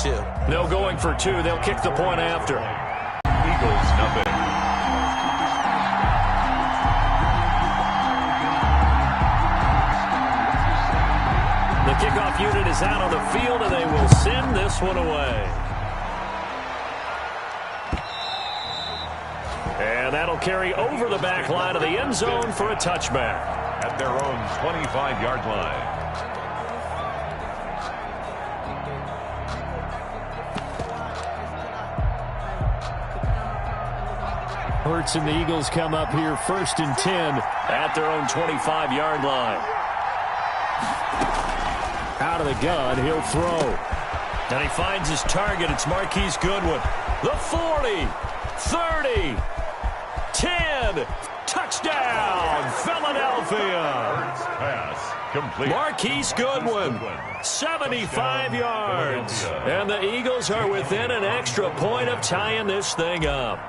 two. No going for two. They'll kick the point after. Eagles nothing. The kickoff unit is out on the field, and they will send this one away. And that'll carry over the back line of the end zone for a touchback. At their own 25-yard line. Hurts and the Eagles come up here 1st and 10 at their own 25-yard line. Out of the gun, he'll throw. And he finds his target. It's Marquise Goodwin. The 40, 30, 10, touchdown, Philadelphia. Pass complete. Marquise Goodwin, 75 yards. And the Eagles are within an extra point of tying this thing up.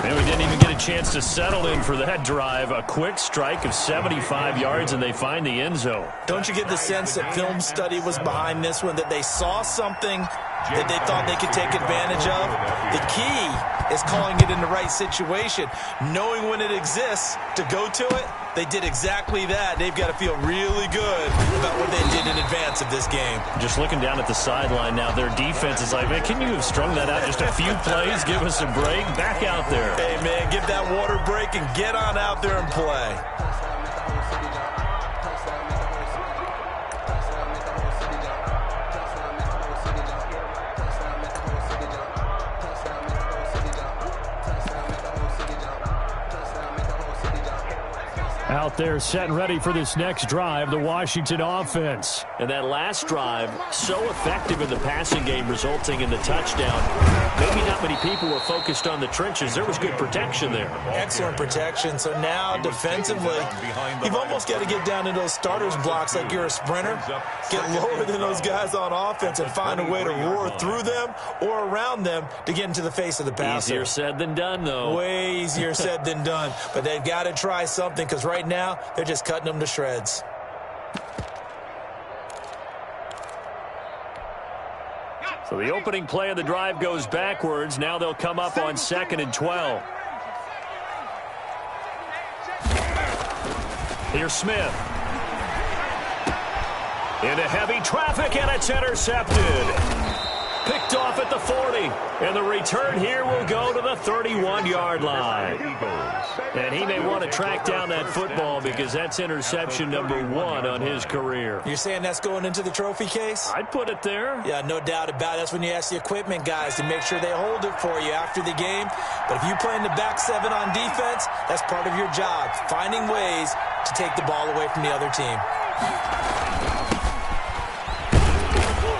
And we didn't even get a chance to settle in for that drive. A quick strike of 75 yards, and they find the end zone. Don't you get the sense that film study was behind this one, that they saw something that they thought they could take advantage of? The key is calling it in the right situation, knowing when it exists to go to it. They did exactly that. They've got to feel really good about what they did in advance of this game. Just looking down at the sideline now, their defense is like, man, can you have strung that out just a few plays? Give us a break. Back out there. Hey, man, give that water break and get on out there and play. Out there set and ready for this next drive, the Washington offense. And that last drive, so effective in the passing game, resulting in the touchdown. Maybe not many people were focused on the trenches. There was good protection there. Excellent protection. So now defensively, you've almost got to get down to those starters blocks like you're a sprinter. Get lower than those guys on offense and find a way to roar through them or around them to get into the face of the passer. Easier said than done, though. Way easier said than done. But they've got to try something, because right now they're just cutting them to shreds. So the opening play of the drive goes backwards. Now they'll come up on 2nd and 12. Here's Smith. Into heavy traffic, and it's intercepted. Picked off at the 40. And the return here will go to the 31-yard line. And he may want to track down that football, because that's interception number 1 on his career. You're saying that's going into the trophy case? I'd put it there. Yeah, no doubt about it. That's when you ask the equipment guys to make sure they hold it for you after the game. But if you play in the back 7 on defense, that's part of your job, finding ways to take the ball away from the other team.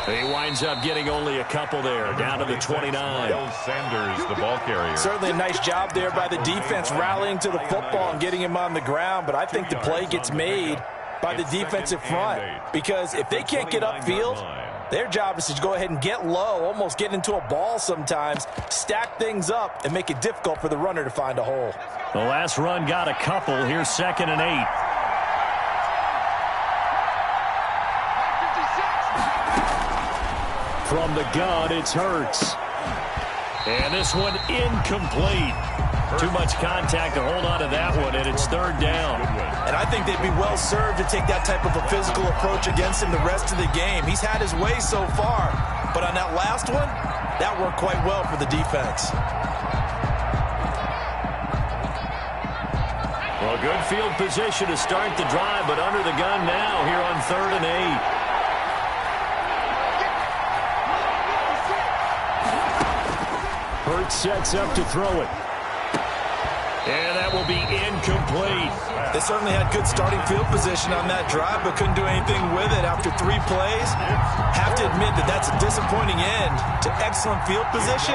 He winds up getting only a couple there, down to the 29. Bill Sanders, the ball carrier. Certainly a nice job there by the defense rallying to the football and getting him on the ground, but I think the play gets made by the defensive front, because if they can't get upfield, their job is to go ahead and get low, almost get into a ball sometimes, stack things up, and make it difficult for the runner to find a hole. The last run got a couple. Here's 2nd and 8. From the gun, it's Hurts. And this one incomplete. Too much contact to hold on to that one, and it's 3rd down. And I think they'd be well served to take that type of a physical approach against him the rest of the game. He's had his way so far, but on that last one, that worked quite well for the defense. Well, good field position to start the drive, but under the gun now here on 3rd and 8. Hurts sets up to throw it. And that will be incomplete. They certainly had good starting field position on that drive, but couldn't do anything with it after 3 plays. Have to admit that that's a disappointing end to excellent field position.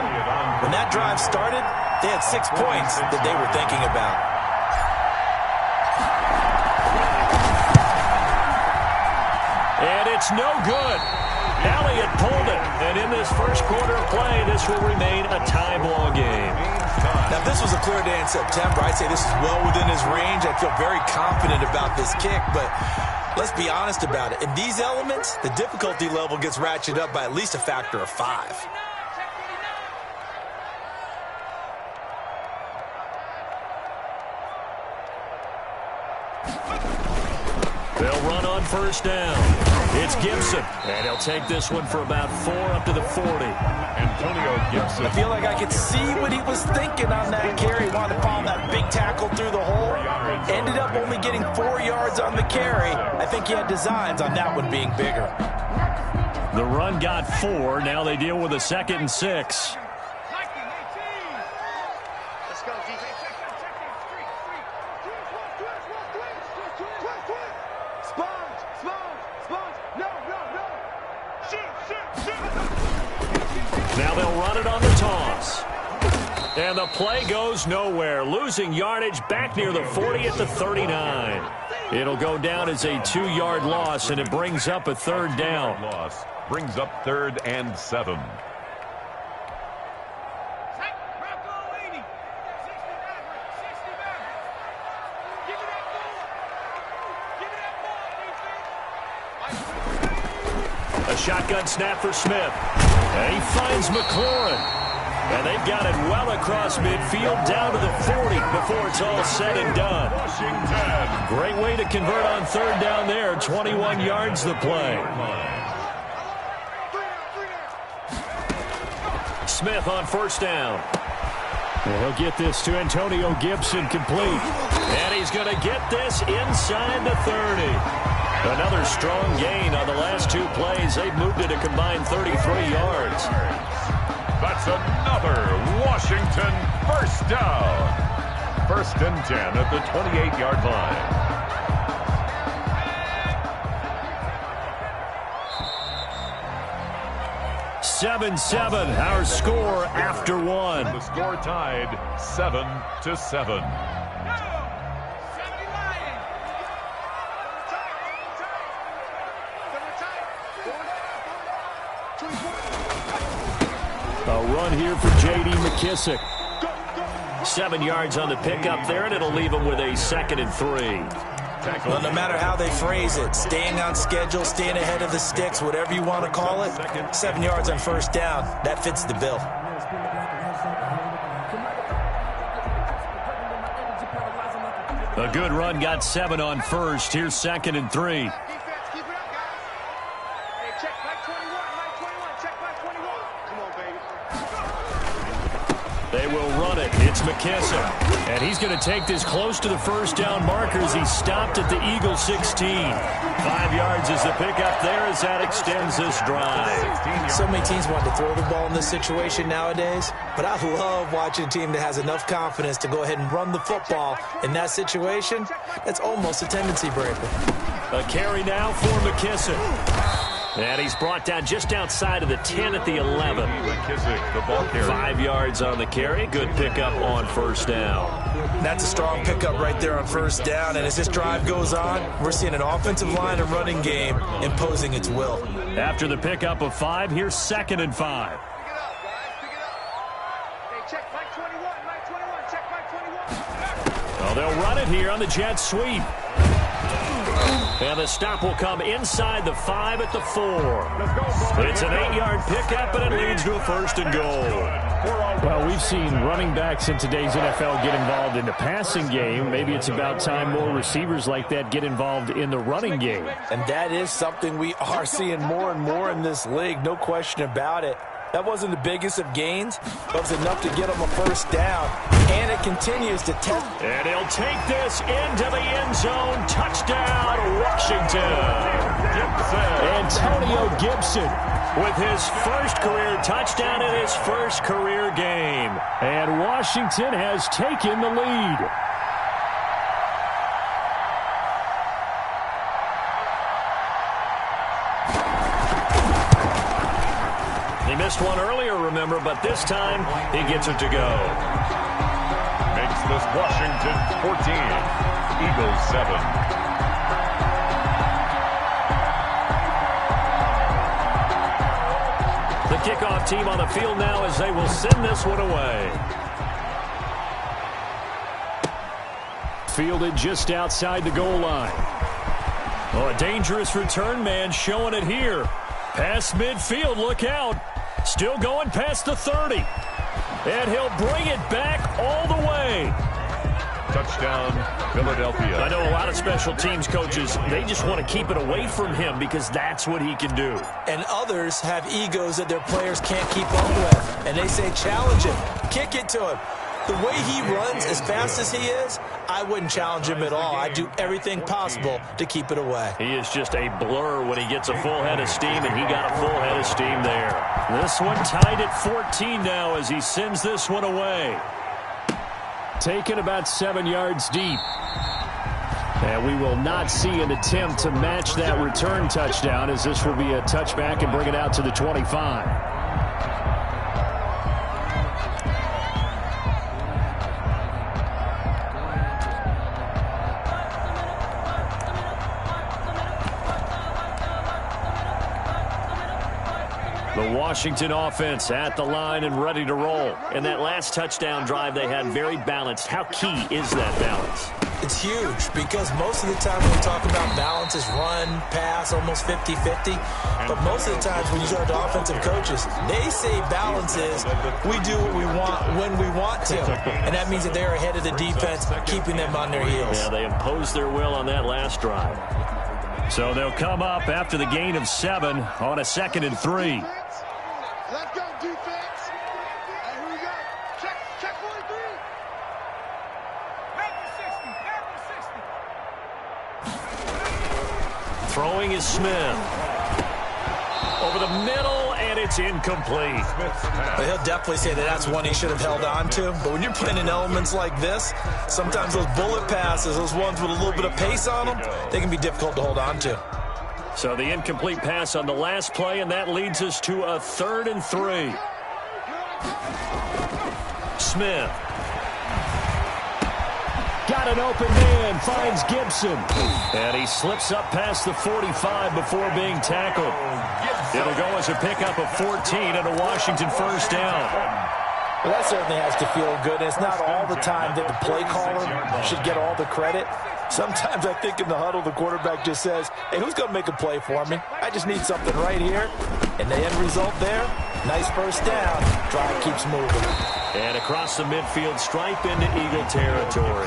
When that drive started, they had 6 points that they were thinking about. It's no good. Elliott pulled it. And in this first quarter of play, this will remain a tie ball game. Now, if this was a clear day in September, I'd say this is well within his range. I feel very confident about this kick, but let's be honest about it. In these elements, the difficulty level gets ratcheted up by at least a factor of 5. They'll run on first down. It's Gibson, and he'll take this one for about 4 up to the 40. Antonio Gibson. I feel like I could see what he was thinking on that carry. Wanted to follow that big tackle through the hole. Ended up only getting 4 yards on the carry. I think he had designs on that one being bigger. The run got 4. Now they deal with a 2nd and 6. Now they'll run it on the toss. And the play goes nowhere. Losing yardage back near the 40 at the 39. It'll go down as a 2-yard loss, and it brings up a 3rd down. Loss brings up 3rd and 7. A shotgun snap for Smith. And he finds McLaurin. And they've got it well across midfield down to the 40 before it's all said and done. Washington. Great way to convert on 3rd down there. 21 yards the play. Smith on first down. And he'll get this to Antonio Gibson complete. And he's going to get this inside the 30. Another strong gain on the last 2 plays. They've moved it a combined 33 yards. That's another Washington first down. 1st and 10 at the 28-yard line. Seven, our score after 1. The score tied 7-7. A run here for J.D. McKissick. 7 yards on the pickup there, and it'll leave him with a 2nd and 3. Well, no matter how they phrase it, staying on schedule, staying ahead of the sticks, whatever you want to call it, 7 yards on first down, that fits the bill. A good run got 7 on first. Here's 2nd and 3. They will run it. It's McKissick. And he's going to take this close to the first down markers. He stopped at the Eagle 16. 5 yards is the pickup there as that extends this drive. So many teams want to throw the ball in this situation nowadays, but I love watching a team that has enough confidence to go ahead and run the football in that situation. That's almost a tendency breaker. A carry now for McKissick. And he's brought down just outside of the 10 at the 11. McKissick, the ball carrier. 5 yards on the carry. Good pickup on first down. That's a strong pickup right there on first down. And as this drive goes on, we're seeing an offensive line and running game imposing its will. After the pickup of 5, here's 2nd and 5. Well, they'll run it here on the jet sweep. And the stop will come inside the 5 at the 4. It's an 8-yard pickup, and it leads to a 1st and goal. Well, we've seen running backs in today's NFL get involved in the passing game. Maybe it's about time more receivers like that get involved in the running game. And that is something we are seeing more and more in this league, no question about it. That wasn't the biggest of gains, but it was enough to get them a first down. And it continues to test. And he'll take this into the end zone. Touchdown, Washington. Antonio Gibson with his first career touchdown in his first career game. And Washington has taken the lead. He missed one earlier, remember, but this time he gets it to go. Makes this Washington 14, Eagles 7. kickoff team on the field now as they will send this one away. Fielded just outside the goal line. Oh, a dangerous return man showing it here. Past midfield, look out. Still going past the 30. And he'll bring it back all the way. Touchdown, Philadelphia. I know a lot of special teams coaches, they just want to keep it away from him because that's what he can do. And others have egos that their players can't keep up with. And they say, challenge him. Kick it to him. The way he runs as fast as he is, I wouldn't challenge him at all. I'd do everything possible to keep it away. He is just a blur when he gets a full head of steam, and he got a full head of steam there. This one tied at 14 now as he sends this one away. Taken about 7 yards deep. And we will not see an attempt to match that return touchdown, as this will be a touchback and bring it out to the 25. The Washington offense at the line and ready to roll. And that last touchdown drive they had very balanced. How key is that balance? It's huge because most of the time when we talk about balance is run, pass, almost 50-50. But most of the times when you start to offensive coaches, they say balance is we do what we want when we want to. And that means that they're ahead of the defense, keeping them on their heels. Yeah, they imposed their will on that last drive. So they'll come up after the gain of 7 on a 2nd and 3. Let's go, defense. And here we go. Check 43. Back to 60. Throwing is Smith. Over the middle, and it's incomplete. But he'll definitely say that that's one he should have held on to. But when you're playing in elements like this, sometimes those bullet passes, those ones with a little bit of pace on them, they can be difficult to hold on to. So the incomplete pass on the last play, and that leads us to a 3rd and 3. Smith. Got an open man, finds Gibson. And he slips up past the 45 before being tackled. It'll go as a pickup of 14 and a Washington first down. Well, that certainly has to feel good. It's not all the time that the play caller should get all the credit. Sometimes I think in the huddle, the quarterback just says, hey, who's going to make a play for me? I just need something right here. And the end result there, nice first down. Drive keeps moving. And across the midfield, stripe into Eagle territory.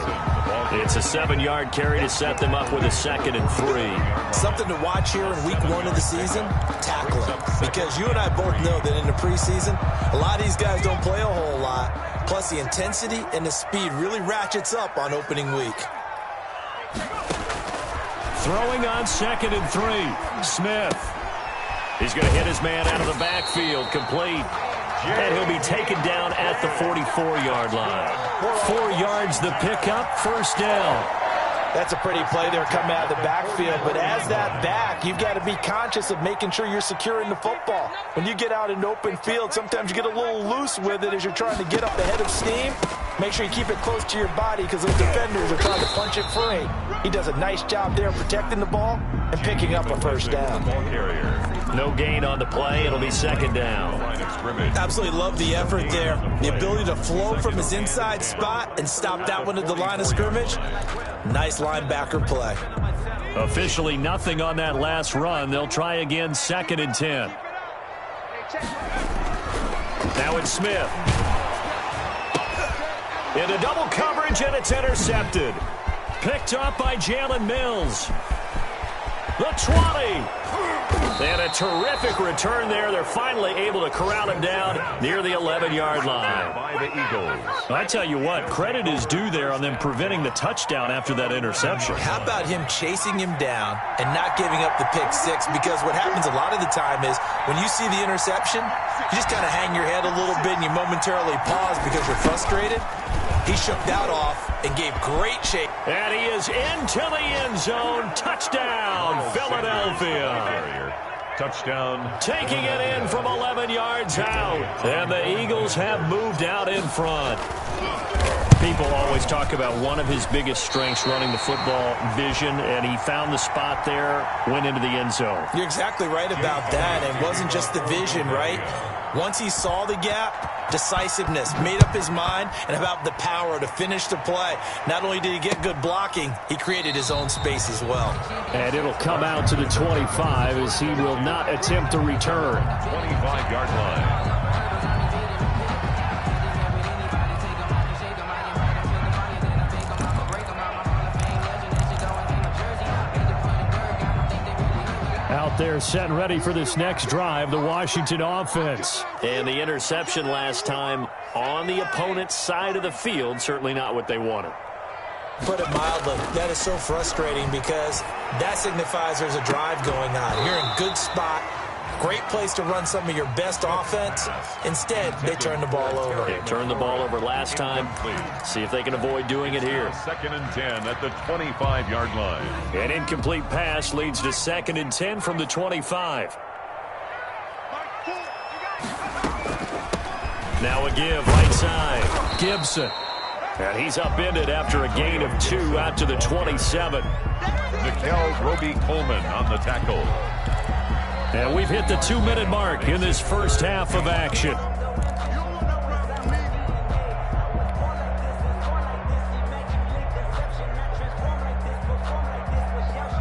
It's a 7-yard carry to set them up with a 2nd and 3. Something to watch here in week 1 of the season, tackling. Because you and I both know that in the preseason, a lot of these guys don't play a whole lot. Plus, the intensity and the speed really ratchets up on opening week. Throwing on 2nd and 3. Smith. He's going to hit his man out of the backfield. Complete. And he'll be taken down at the 44-yard line. 4 yards the pickup, first down. That's a pretty play there coming out of the backfield. But as that back, you've got to be conscious of making sure you're securing the football. When you get out in open field, sometimes you get a little loose with it as you're trying to get up the head of steam. Make sure you keep it close to your body because those defenders are trying to punch it free. He does a nice job there protecting the ball and picking up a first down. No gain on the play. It'll be 2nd down. Absolutely love the effort there. The ability to flow from his inside spot and stop that one at the line of scrimmage. Nice linebacker play. Officially nothing on that last run. They'll try again, 2nd and 10. Now it's Smith. Into double coverage, and it's intercepted. Picked up by Jalen Mills. The 20. And a terrific return there. They're finally able to corral him down near the 11-yard line. By the Eagles. I tell you what, credit is due there on them preventing the touchdown after that interception. How about him chasing him down and not giving up the pick 6? Because what happens a lot of the time is when you see the interception, you just kind of hang your head a little bit and you momentarily pause because you're frustrated. He shook that off and gave great chase. And he is into the end zone. Touchdown, Philadelphia. Touchdown. Taking it in from 11 yards out. And the Eagles have moved out in front. People always talk about one of his biggest strengths running the football, vision, and he found the spot there, went into the end zone. You're exactly right about that. It wasn't just the vision, right? Once he saw the gap, decisiveness, made up his mind, and about the power to finish the play. Not only did he get good blocking, he created his own space as well. And it'll come out to the 25 as he will not attempt to return. 25-yard line. Out there set and ready for this next drive, the Washington offense. And the interception last time on the opponent's side of the field, certainly not what they wanted. Put it mildly, that is so frustrating because that signifies there's a drive going on. You're in good spot, great place to run some of your best offense. Instead, they turn the ball over. They turned the ball over last time. See if they can avoid doing it here. 2nd and 10 at the 25-yard line. An incomplete pass leads to 2nd and 10 from the 25. Now a give right side. Gibson. And he's upended after a gain of 2 out to the 27. Nikel Roby-Coleman on the tackle. And we've hit the 2-minute mark in this first half of action.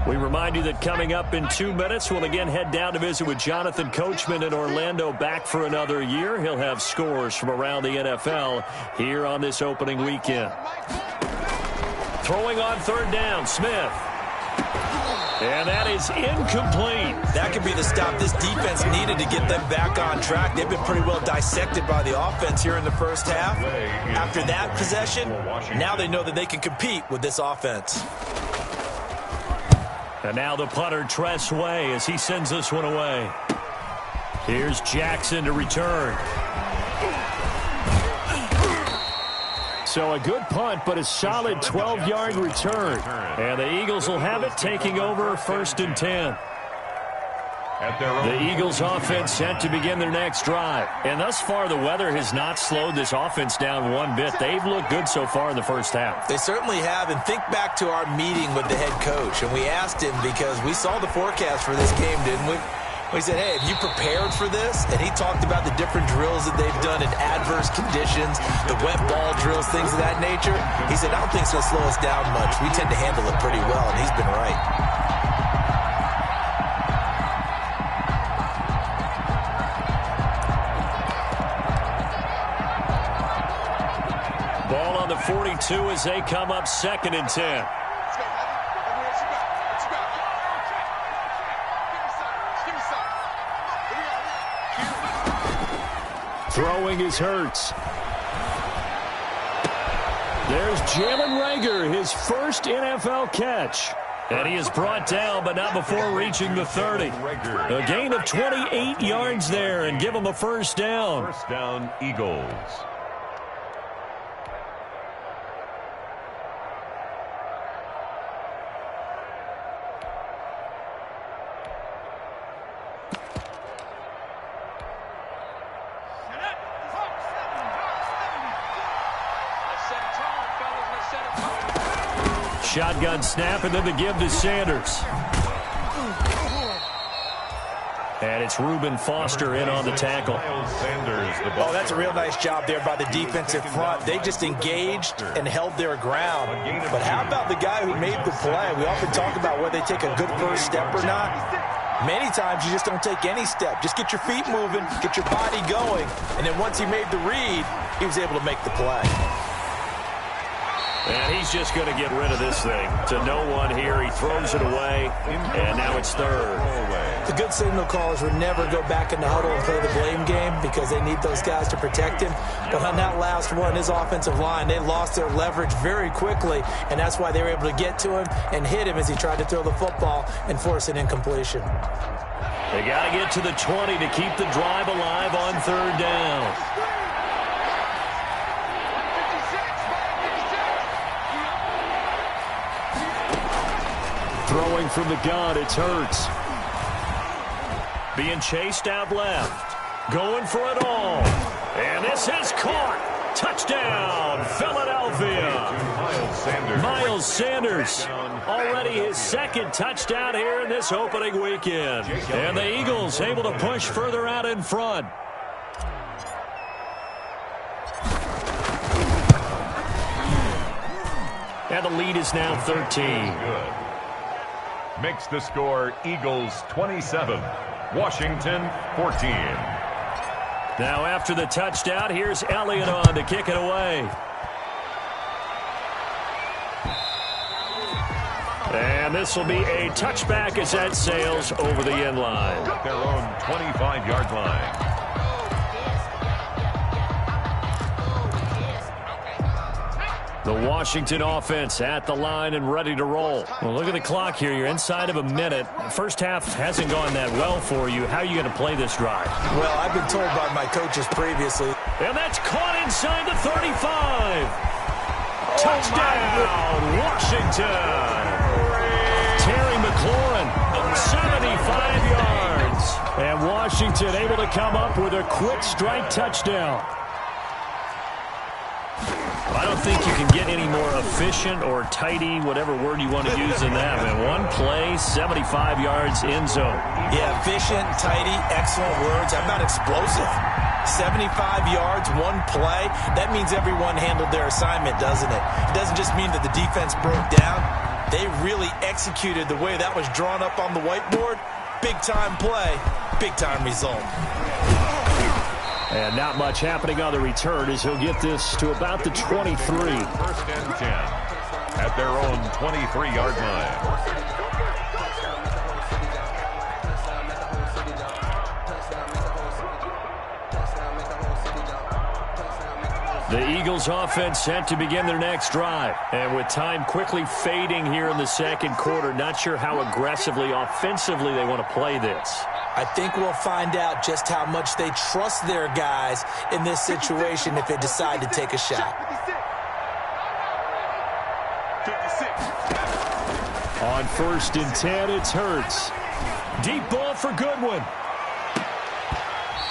We remind you that coming up in 2 minutes, we'll again head down to visit with Jonathan Coachman in Orlando, back for another year. He'll have scores from around the NFL here on this opening weekend. Throwing on 3rd down, Smith. And that is incomplete. That could be the stop this defense needed to get them back on track. They've been pretty well dissected by the offense here in the first half. After that possession, now they know that they can compete with this offense. And now the punter, Tress Way, as he sends this one away. Here's Jackson to return. So a good punt, but a solid 12-yard return. And the Eagles will have it, taking over 1st and 10. The Eagles offense set to begin their next drive. And thus far, the weather has not slowed this offense down one bit. They've looked good so far in the first half. They certainly have. And think back to our meeting with the head coach. And we asked him, because we saw the forecast for this game, didn't we? We said, hey, have you prepared for this? And he talked about the different drills that they've done in adverse conditions, the wet ball drills, things of that nature. He said, I don't think it's going to slow us down much. We tend to handle it pretty well, and he's been right. Ball on the 42 as they come up 2nd and 10. Throwing is Hurts. There's Jalen Reagor, his first NFL catch. And he is brought down, but not before reaching the 30. A gain of 28 yards there, and give him a first down. First down, Eagles. Shotgun snap, and then the give to Sanders. And it's Reuben Foster in on the tackle. Oh, that's a real nice job there by the defensive front. They just engaged and held their ground. But how about the guy who made the play? We often talk about whether they take a good first step or not. Many times you just don't take any step. Just get your feet moving, get your body going, and then once he made the read, he was able to make the play. And he's just going to get rid of this thing. To no one here. He throws it away, and now it's 3rd. The good signal callers would never go back in the huddle and play the blame game because they need those guys to protect him. But on that last one, his offensive line, they lost their leverage very quickly, and that's why they were able to get to him and hit him as he tried to throw the football and force an incompletion. They got to get to the 20 to keep the drive alive on 3rd down. Throwing from the gun, it's Hurts. Being chased out left. Going for it all. And this is caught. Touchdown, Philadelphia. Miles Sanders, already his second touchdown here in this opening weekend. And the Eagles able to push further out in front. And the lead is now 13. Good. Makes the score Eagles 27, Washington 14. Now after the touchdown, here's Elliott on to kick it away. And this will be a touchback as that sails over the end line. At their own 25-yard line. The Washington offense at the line and ready to roll. Well, look at the clock here. You're inside of a minute. First half hasn't gone that well for you. How are you going to play this drive? Well, I've been told by my coaches previously. And that's caught inside the 35. Touchdown, Washington. Terry McLaurin, 75 yards. And Washington able to come up with a quick strike touchdown. I don't think you can get any more efficient or tidy, whatever word you want to use in that. Man, one play, 75 yards, end zone. Yeah, efficient, tidy, excellent words. How about explosive? 75 yards, one play. That means everyone handled their assignment, doesn't it? It doesn't just mean that the defense broke down. They really executed the way that was drawn up on the whiteboard. Big-time play, big-time result. And not much happening on the return as he'll get this to about the 23. First and 10 at their own 23-yard line. The Eagles offense set to begin their next drive. And with time quickly fading here in the second quarter, not sure how aggressively, offensively they want to play this. I think we'll find out just how much they trust their guys in this situation if they decide to take a shot. On 1st and 10, it's Hurts. Deep ball for Goodwin.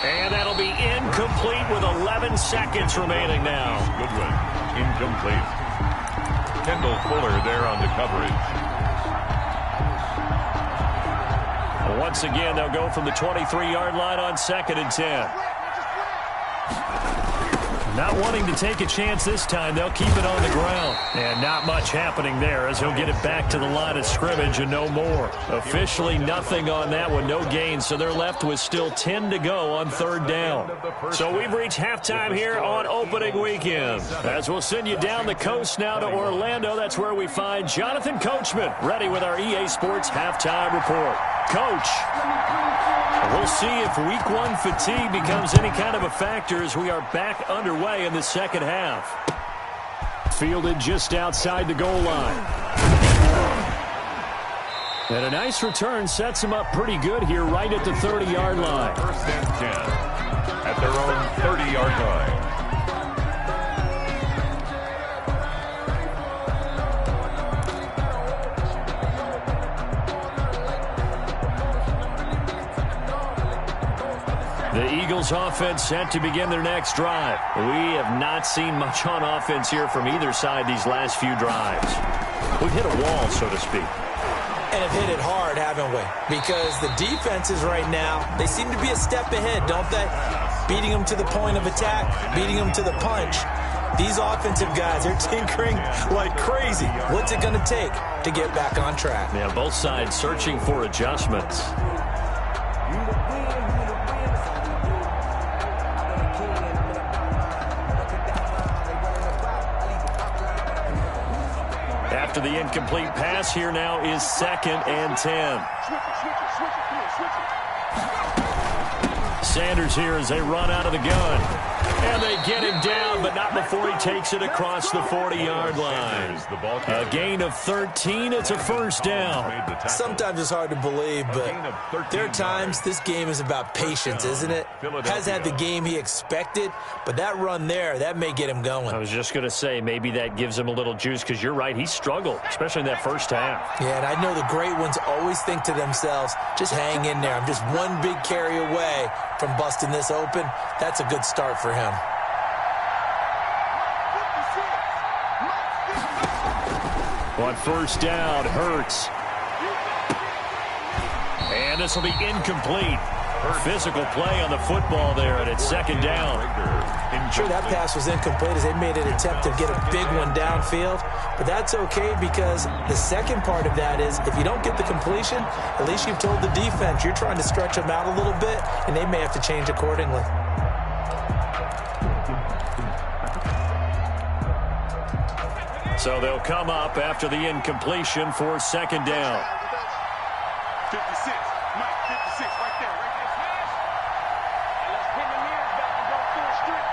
And that'll be incomplete with 11 seconds remaining now. Goodwin, incomplete. Kendall Fuller there on the coverage. Once again, they'll go from the 23-yard line on 2nd and 10. Not wanting to take a chance this time, they'll keep it on the ground. And not much happening there as he'll get it back to the line of scrimmage and no more. Officially nothing on that one, no gain, so they're left with still 10 to go on 3rd down. So we've reached halftime here on opening weekend. As we'll send you down the coast now to Orlando, that's where we find Jonathan Coachman ready with our EA Sports halftime report. Coach, we'll see if week 1 fatigue becomes any kind of a factor as we are back underway in the second half. Fielded just outside the goal line. And a nice return sets him up pretty good here right at the 30-yard line. 1st and 10 at their own 30-yard line. The Eagles offense set to begin their next drive. We have not seen much on offense here from either side these last few drives. We've hit a wall, so to speak. And have hit it hard, haven't we? Because the defenses right now, they seem to be a step ahead, don't they? Beating them to the point of attack, beating them to the punch. These offensive guys are tinkering like crazy. What's it going to take to get back on track? Yeah, both sides searching for adjustments. After the incomplete pass, here now is 2nd and 10. Sanders here as they run out of the gun. And they get him down, but not before he takes it across the 40-yard line. A gain of 13. It's a 1st down. Sometimes it's hard to believe, but there are times this game is about patience, isn't it? Hasn't had the game he expected, but that run there, that may get him going. I was just going to say, maybe that gives him a little juice, because you're right, he struggled, especially in that first half. Yeah, and I know the great ones always think to themselves, just hang in there. I'm just one big carry away from busting this open. That's a good start for him. On first down, Hurts. And this will be incomplete. Physical play on the football there, and it's second down. Sure, that pass was incomplete as they made an attempt to get a big one downfield. But that's okay because the second part of that is if you don't get the completion, at least you've told the defense you're trying to stretch them out a little bit, and they may have to change accordingly. So they'll come up after the incompletion for second down. 56, Mike, 56, right there, smash. And let's bring the mirrors back and go full street.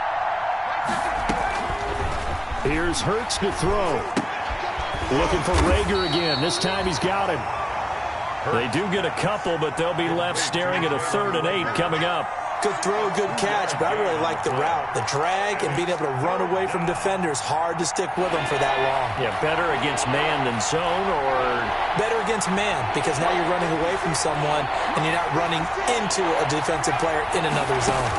Here's Hurts to throw. Looking for Rager again. This time he's got him. They do get a couple, but they'll be left staring at a 3rd and 8 coming up. Good throw, good catch, but I really like the route. The drag and being able to run away from defenders, hard to stick with them for that long. Yeah, better against man than zone, or better against man, because now you're running away from someone and you're not running into a defensive player in another zone.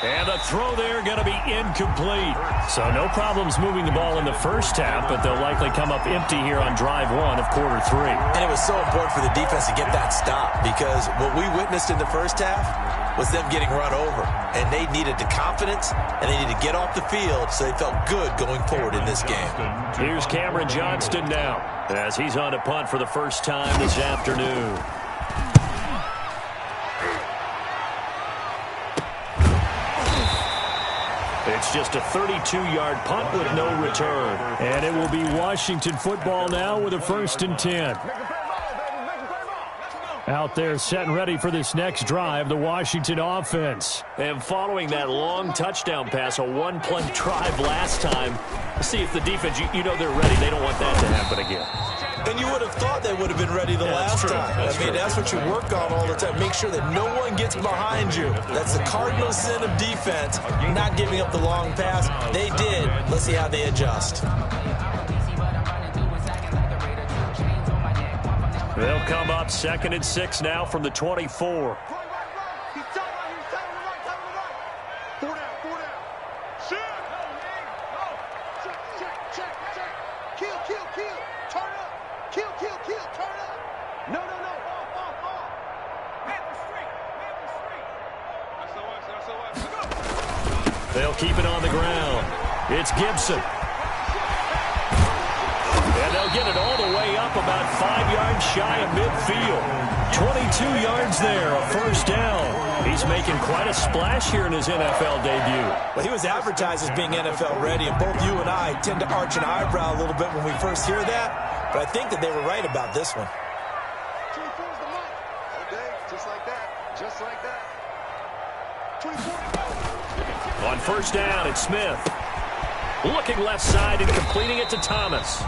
And the throw there going to be incomplete. So no problems moving the ball in the first half, but they'll likely come up empty here on drive 1 of quarter 3. And it was so important for the defense to get that stop, because what we witnessed in the first half was them getting run over. And they needed the confidence, and they needed to get off the field so they felt good going forward in this game. Here's Cameron Johnston now as he's on to punt for the first time this afternoon. It's just a 32-yard punt with no return. And it will be Washington football now with a 1st and 10. Out there set and ready for this next drive, the Washington offense. And following that long touchdown pass, a one-play drive last time, see if the defense, you know they're ready. They don't want that to happen again. And you would have thought they would have been ready the last time. That's what you work on all the time. Make sure that no one gets behind you. That's the cardinal sin of defense, not giving up the long pass. They did. Let's see how they adjust. They'll come up 2nd and 6 now from the 24. They'll keep it on the ground. It's Gibson. And they'll get it all the way up about 5 yards shy of midfield. 22 yards there, a 1st down. He's making quite a splash here in his NFL debut. Well, he was advertised as being NFL ready, and both you and I tend to arch an eyebrow a little bit when we first hear that, but I think that they were right about this one. Just like that. Just like that. 24. On first down, it's Smith. Looking left side and completing it to Thomas.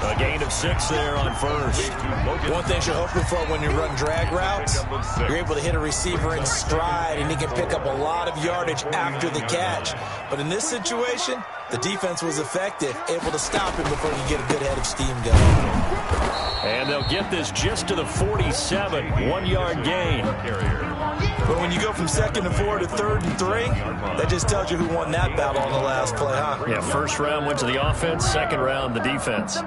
A gain of 6 there on first. One thing you're hoping for when you run drag routes, you're able to hit a receiver in stride, and he can pick up a lot of yardage after the catch. But in this situation, the defense was effective, able to stop him before he get a good head of steam going. And they'll get this just to the 47, 1-yard gain. But when you go from 2nd and 4 to 3rd and 3, that just tells you who won that battle on the last play, huh? Yeah, first round went to the offense, second round the defense.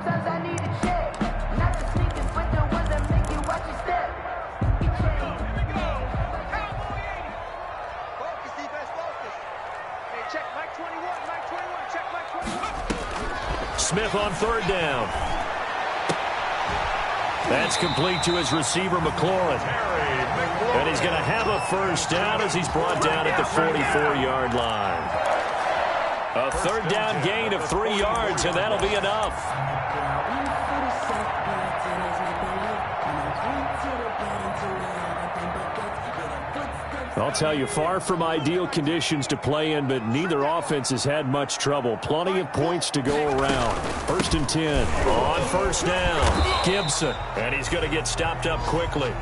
Smith on 3rd down. That's complete to his receiver, McLaurin. And he's going to have a 1st down as he's brought down at the 44-yard line. A 3rd down gain of 3 yards, and that'll be enough. I'll tell you, far from ideal conditions to play in, but neither offense has had much trouble. Plenty of points to go around. 1st and 10. On 1st down, Gibson. And he's going to get stopped up quickly.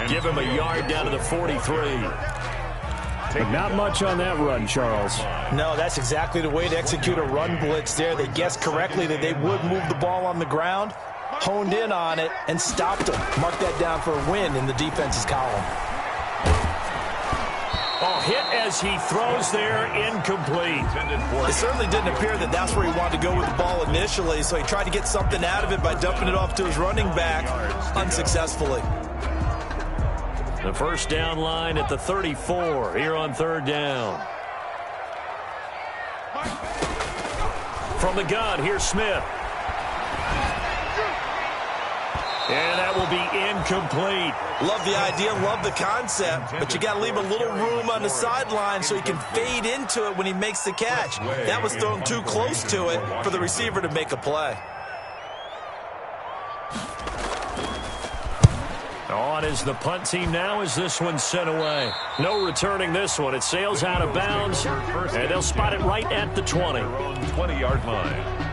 Give him a yard down to the 43. But not much on that run, Charles. No, that's exactly the way to execute a run blitz there. They guessed correctly that they would move the ball on the ground, honed in on it, and stopped them. Mark that down for a win in the defense's column. Oh, hit as he throws there, incomplete. It certainly didn't appear that that's where he wanted to go with the ball initially, so he tried to get something out of it by dumping it off to his running back unsuccessfully. The first down line at the 34 here on third down. From the gun, here's Smith. And that will be incomplete. Love the idea, love the concept, but you got to leave a little room on the sideline so he can fade into it when he makes the catch. That was thrown too close to it for the receiver to make a play. On is the punt team now as this one's sent away. No returning this one. It sails out of bounds, and they'll spot it right at the 20. 20-yard line.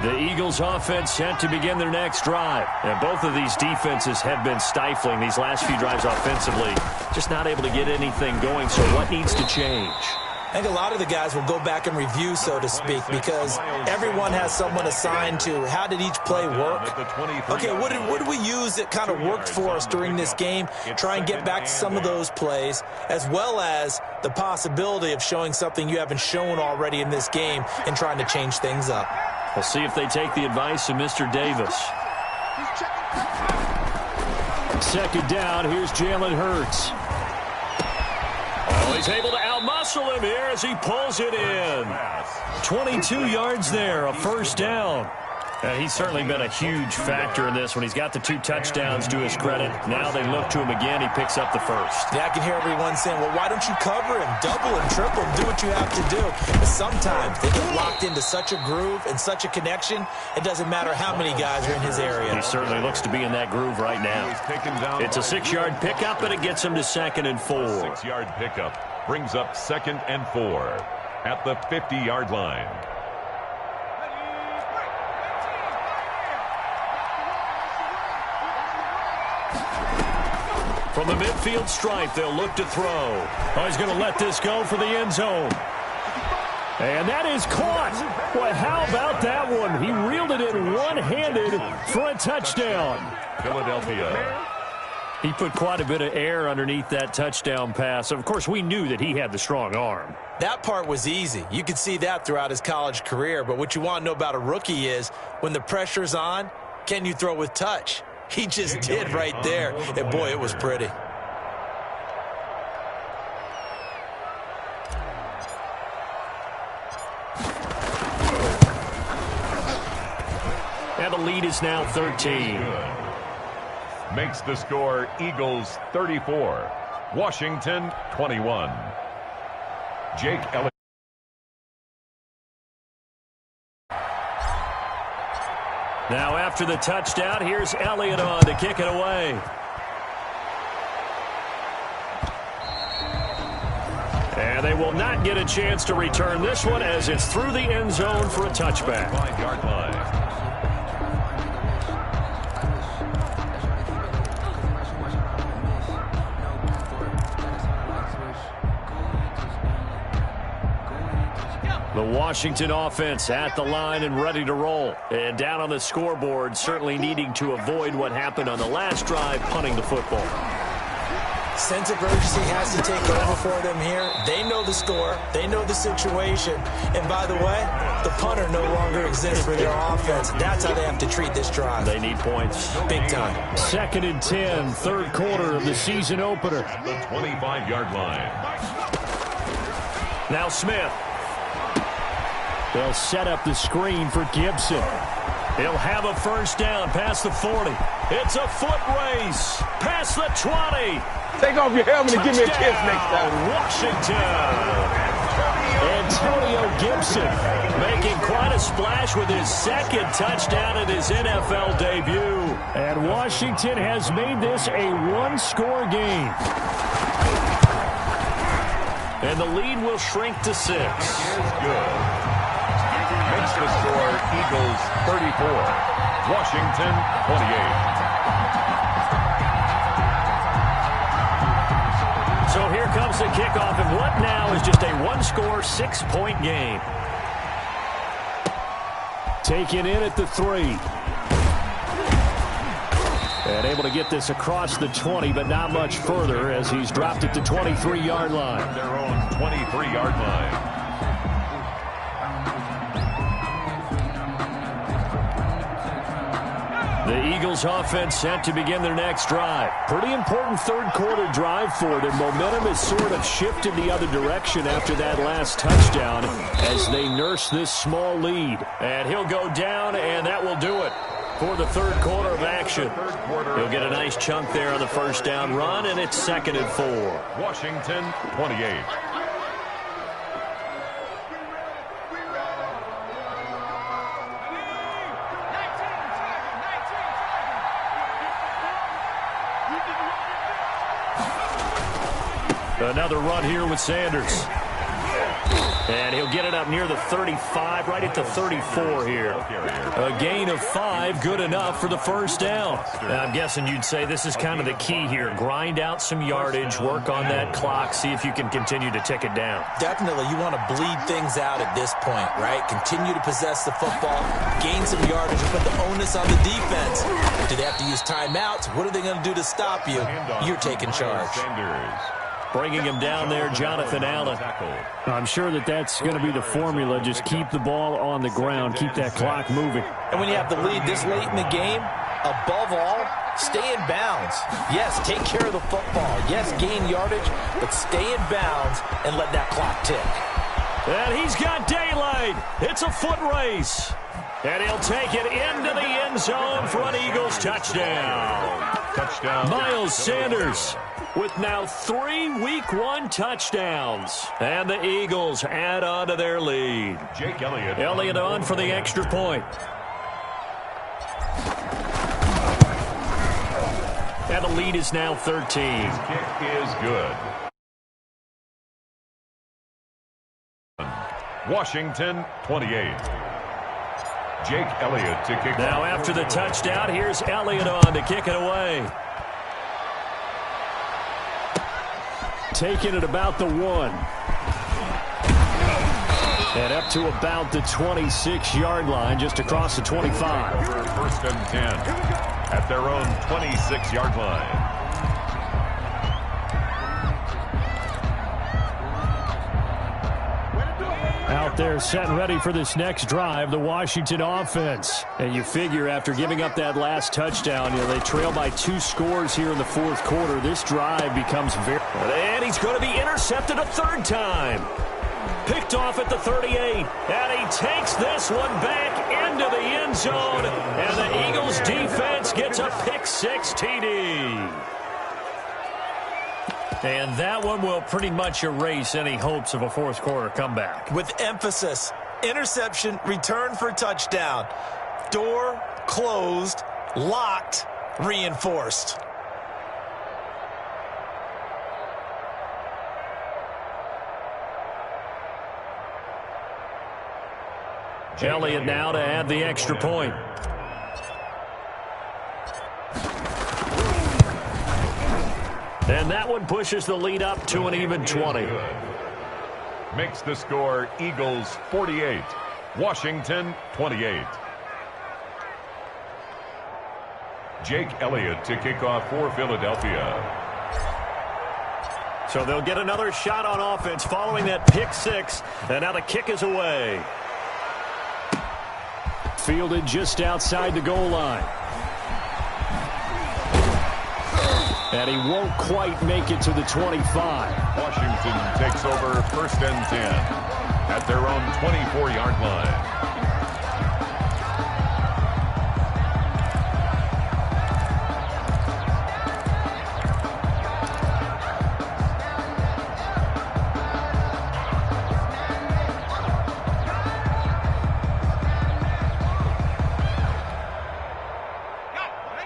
The Eagles offense set to begin their next drive. And both of these defenses have been stifling these last few drives offensively. Just not able to get anything going, so what needs to change? I think a lot of the guys will go back and review, so to speak, because everyone has someone assigned to how did each play work. Okay, what did we use that kind of worked for us during this game? Try and get back to some of those plays, as well as the possibility of showing something you haven't shown already in this game and trying to change things up. We'll see if they take the advice of Mr. Davis. Second down, here's Jalen Hurts. Oh, he's able to outmuscle him here as he pulls it in. 22 yards there, a first down. He's certainly been a huge factor in this when he's got the 2 touchdowns to his credit. Now they look to him again. He picks up the first. Yeah, I can hear everyone saying, well, why don't you cover him, double him, triple him, do what you have to do. But sometimes they get locked into such a groove and such a connection, it doesn't matter how many guys are in his area. He certainly looks to be in that groove right now. It's a 6-yard pickup, and it gets him to 2nd and 4. 6-yard pickup brings up 2nd and 4 at the 50-yard line. From the midfield stripe, they'll look to throw. Oh, he's going to let this go for the end zone. And that is caught. Boy, how about that one? He reeled it in one-handed for a touchdown. Philadelphia. He put quite a bit of air underneath that touchdown pass. Of course, we knew that he had the strong arm. That part was easy. You could see that throughout his college career. But what you want to know about a rookie is when the pressure's on, can you throw with touch? He just did right there. And, boy, it was pretty. And the lead is now 13. Makes the score Eagles 34, Washington 21. Jake Elliott. Now after the touchdown, here's Elliott on to kick it away. And they will not get a chance to return this one as it's through the end zone for a touchback. 5-yard line. The Washington offense at the line and ready to roll. And down on the scoreboard, certainly needing to avoid what happened on the last drive, punting the football. Sense of urgency has to take over for them here. They know the score. They know the situation. And by the way, the punter no longer exists for their offense. That's how they have to treat this drive. They need points. Big time. 2nd and 10, third quarter of the season opener. The 25-yard line. Now Smith. They'll set up the screen for Gibson. He'll have a first down past the 40. It's a foot race past the 20. Take off your helmet and give me a kiss next time. Washington. Antonio Gibson Making quite a splash with his 2nd touchdown in his NFL debut. And Washington has made this a one-score game. And the lead will shrink to 6. Is good. Makes the score Eagles 34, Washington 28. So here comes the kickoff, and what now is just a one-score, 6-point game. Taken in at the 3. And able to get this across the 20, but not much further as he's dropped it to 23-yard line. Their own 23-yard line. The Eagles offense set to begin their next drive. Pretty important third quarter drive for them. Momentum has sort of shifted the other direction after that last touchdown as they nurse this small lead. And he'll go down, and that will do it for the third quarter of action. He'll get a nice chunk there on the first down run, and it's 2nd and 4. Washington, 28. Another run here with Sanders. And he'll get it up near the 35, right at the 34 here. A gain of 5, good enough for the first down. I'm guessing you'd say this is kind of the key here. Grind out some yardage, work on that clock, see if you can continue to tick it down. Definitely, you want to bleed things out at this point, right? Continue to possess the football, gain some yardage, and put the onus on the defense. Do they have to use timeouts? What are they going to do to stop you? You're taking charge. Bringing him down there, Jonathan Allen. I'm sure that's going to be the formula. Just keep the ball on the ground. Keep that clock moving. And when you have the lead this late in the game, above all, stay in bounds. Yes, take care of the football. Yes, gain yardage, but stay in bounds and let that clock tick. And he's got daylight. It's a foot race. And he'll take it into the end zone for an Eagles touchdown. Miles Sanders with now 3 Week 1 touchdowns. And the Eagles add on to their lead. Jake Elliott. Elliott on for the extra point. And the lead is now 13. His kick is good. Washington, 28. Jake Elliott to kick. Now after the touchdown, here's Elliott on to kick it away. Taking it about the 1. And up to about the 26-yard line, just across the 25. First and 10 at their own 26-yard line. Out there set and ready for this next drive, the Washington offense. And you figure after giving up that last touchdown, they trail by 2 scores here in the fourth quarter. This drive becomes very... And he's going to be intercepted a third time. Picked off at the 38. And he takes this one back into the end zone. And the Eagles defense gets a pick-6 TD. And that one will pretty much erase any hopes of a fourth quarter comeback. With emphasis, interception, return for touchdown. Door closed, locked, reinforced. Elliott now to add the extra point. And that one pushes the lead up to an even 20. Makes the score Eagles 48, Washington 28. Jake Elliott to kick off for Philadelphia. So they'll get another shot on offense following that pick-6. And now the kick is away. Fielded just outside the goal line. And he won't quite make it to the 25. Washington takes over first and 10 at their own 24-yard line.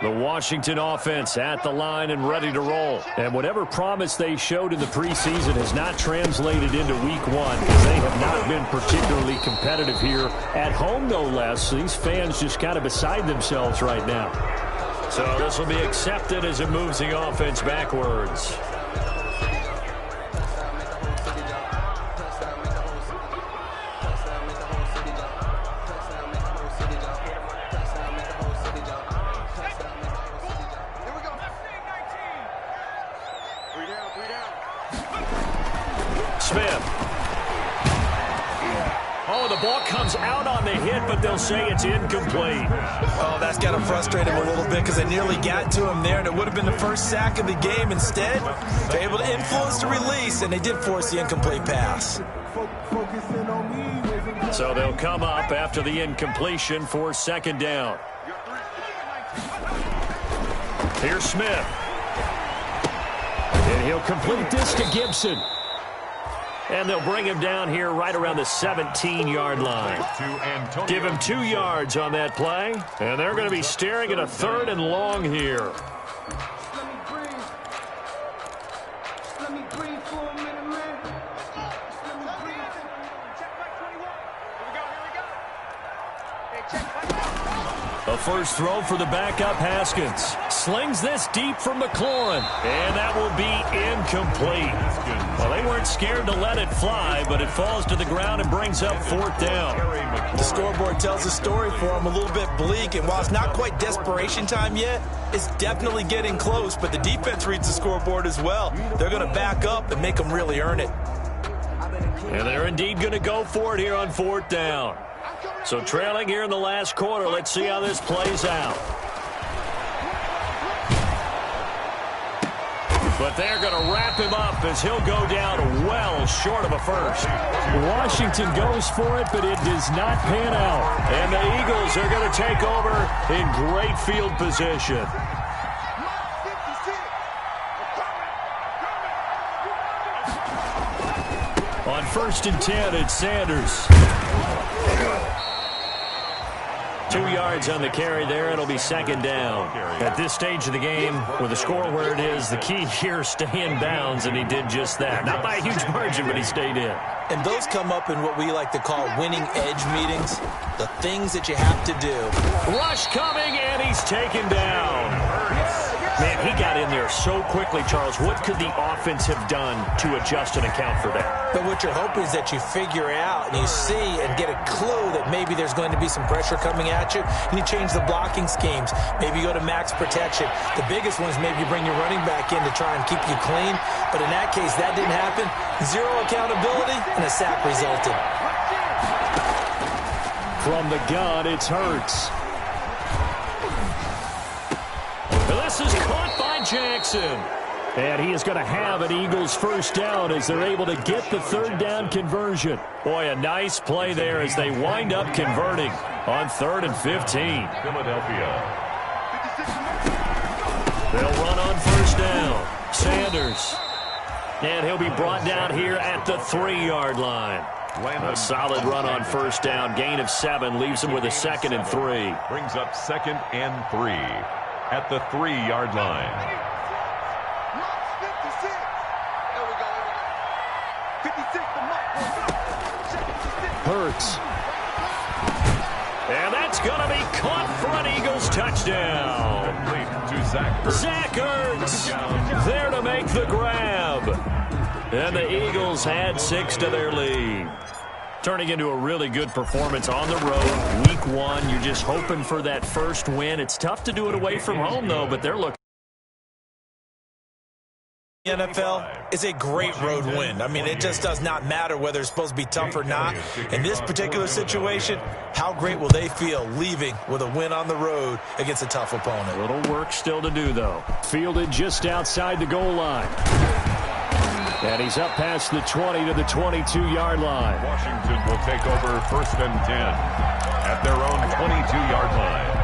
The Washington offense at the line and ready to roll. And whatever promise they showed in the preseason has not translated into week 1 because they have not been particularly competitive here at home, no less. So these fans just kind of beside themselves right now. So this will be accepted as it moves the offense backwards. the ball comes out on the hit, but they'll say it's incomplete. Oh, that's got to frustrate him a little bit because they nearly got to him there, and it would have been the first sack of the game. Instead, they're able to influence the release, and they did force the incomplete pass. So they'll come up after the incompletion for second down. Here's Smith. And he'll complete this to Gibson. And they'll bring him down here right around the 17-yard line. Give him 2 yards on that play. And they're going to be staring at a 3rd and long here. A first throw for the backup Haskins. Slings this deep from McLaurin. And that will be incomplete. Well, they weren't scared to let it fly, but it falls to the ground and brings up 4th down. The scoreboard tells a story for them, a little bit bleak, and while it's not quite desperation time yet, it's definitely getting close, but the defense reads the scoreboard as well. They're going to back up and make them really earn it. And they're indeed going to go for it here on 4th down. So trailing here in the last quarter, let's see how this plays out. But they're going to wrap him up as he'll go down well short of a first. Washington goes for it, but it does not pan out. And the Eagles are going to take over in great field position. On 1st and 10, it's Sanders. 2 yards on the carry there. It'll be second down. At this stage of the game, with the score where it is, the key here is stay in bounds, and he did just that. Not by a huge margin, but he stayed in. And those come up in what we like to call winning edge meetings, the things that you have to do. Rush coming, and he's taken down. Man, he got in there so quickly, Charles. What could the offense have done to adjust and account for that? But what you're hoping is that you figure out and you see and get a clue that maybe there's going to be some pressure coming at you, and you change the blocking schemes. Maybe you go to max protection. The biggest one is maybe you bring your running back in to try and keep you clean. But in that case, that didn't happen. 0 accountability, and a sack resulted. From the gun, it's Hurts. This is caught by Jackson. And he is going to have an Eagles first down as they're able to get the 3rd down conversion. Boy, a nice play there as they wind up converting on 3rd and 15. Philadelphia. They'll run on 1st down. Sanders. And he'll be brought down here at the 3-yard line. A solid run on 1st down. Gain of 7 leaves him with a 2nd and 3. Brings up 2nd and 3 at the 3-yard line. Hurts. And that's going to be caught for an Eagles touchdown. Zach Ertz there to make the grab. And the Eagles had 6 to their lead. Turning into a really good performance on the road. Week 1, you're just hoping for that first win. It's tough to do it away from home, though, but they're looking. The NFL is a great road win. I mean, it just does not matter whether it's supposed to be tough or not. In this particular situation, how great will they feel leaving with a win on the road against a tough opponent? A little work still to do, though. Fielded just outside the goal line. And he's up past the 20 to the 22-yard line. Washington will take over 1st and 10 at their own 22-yard line.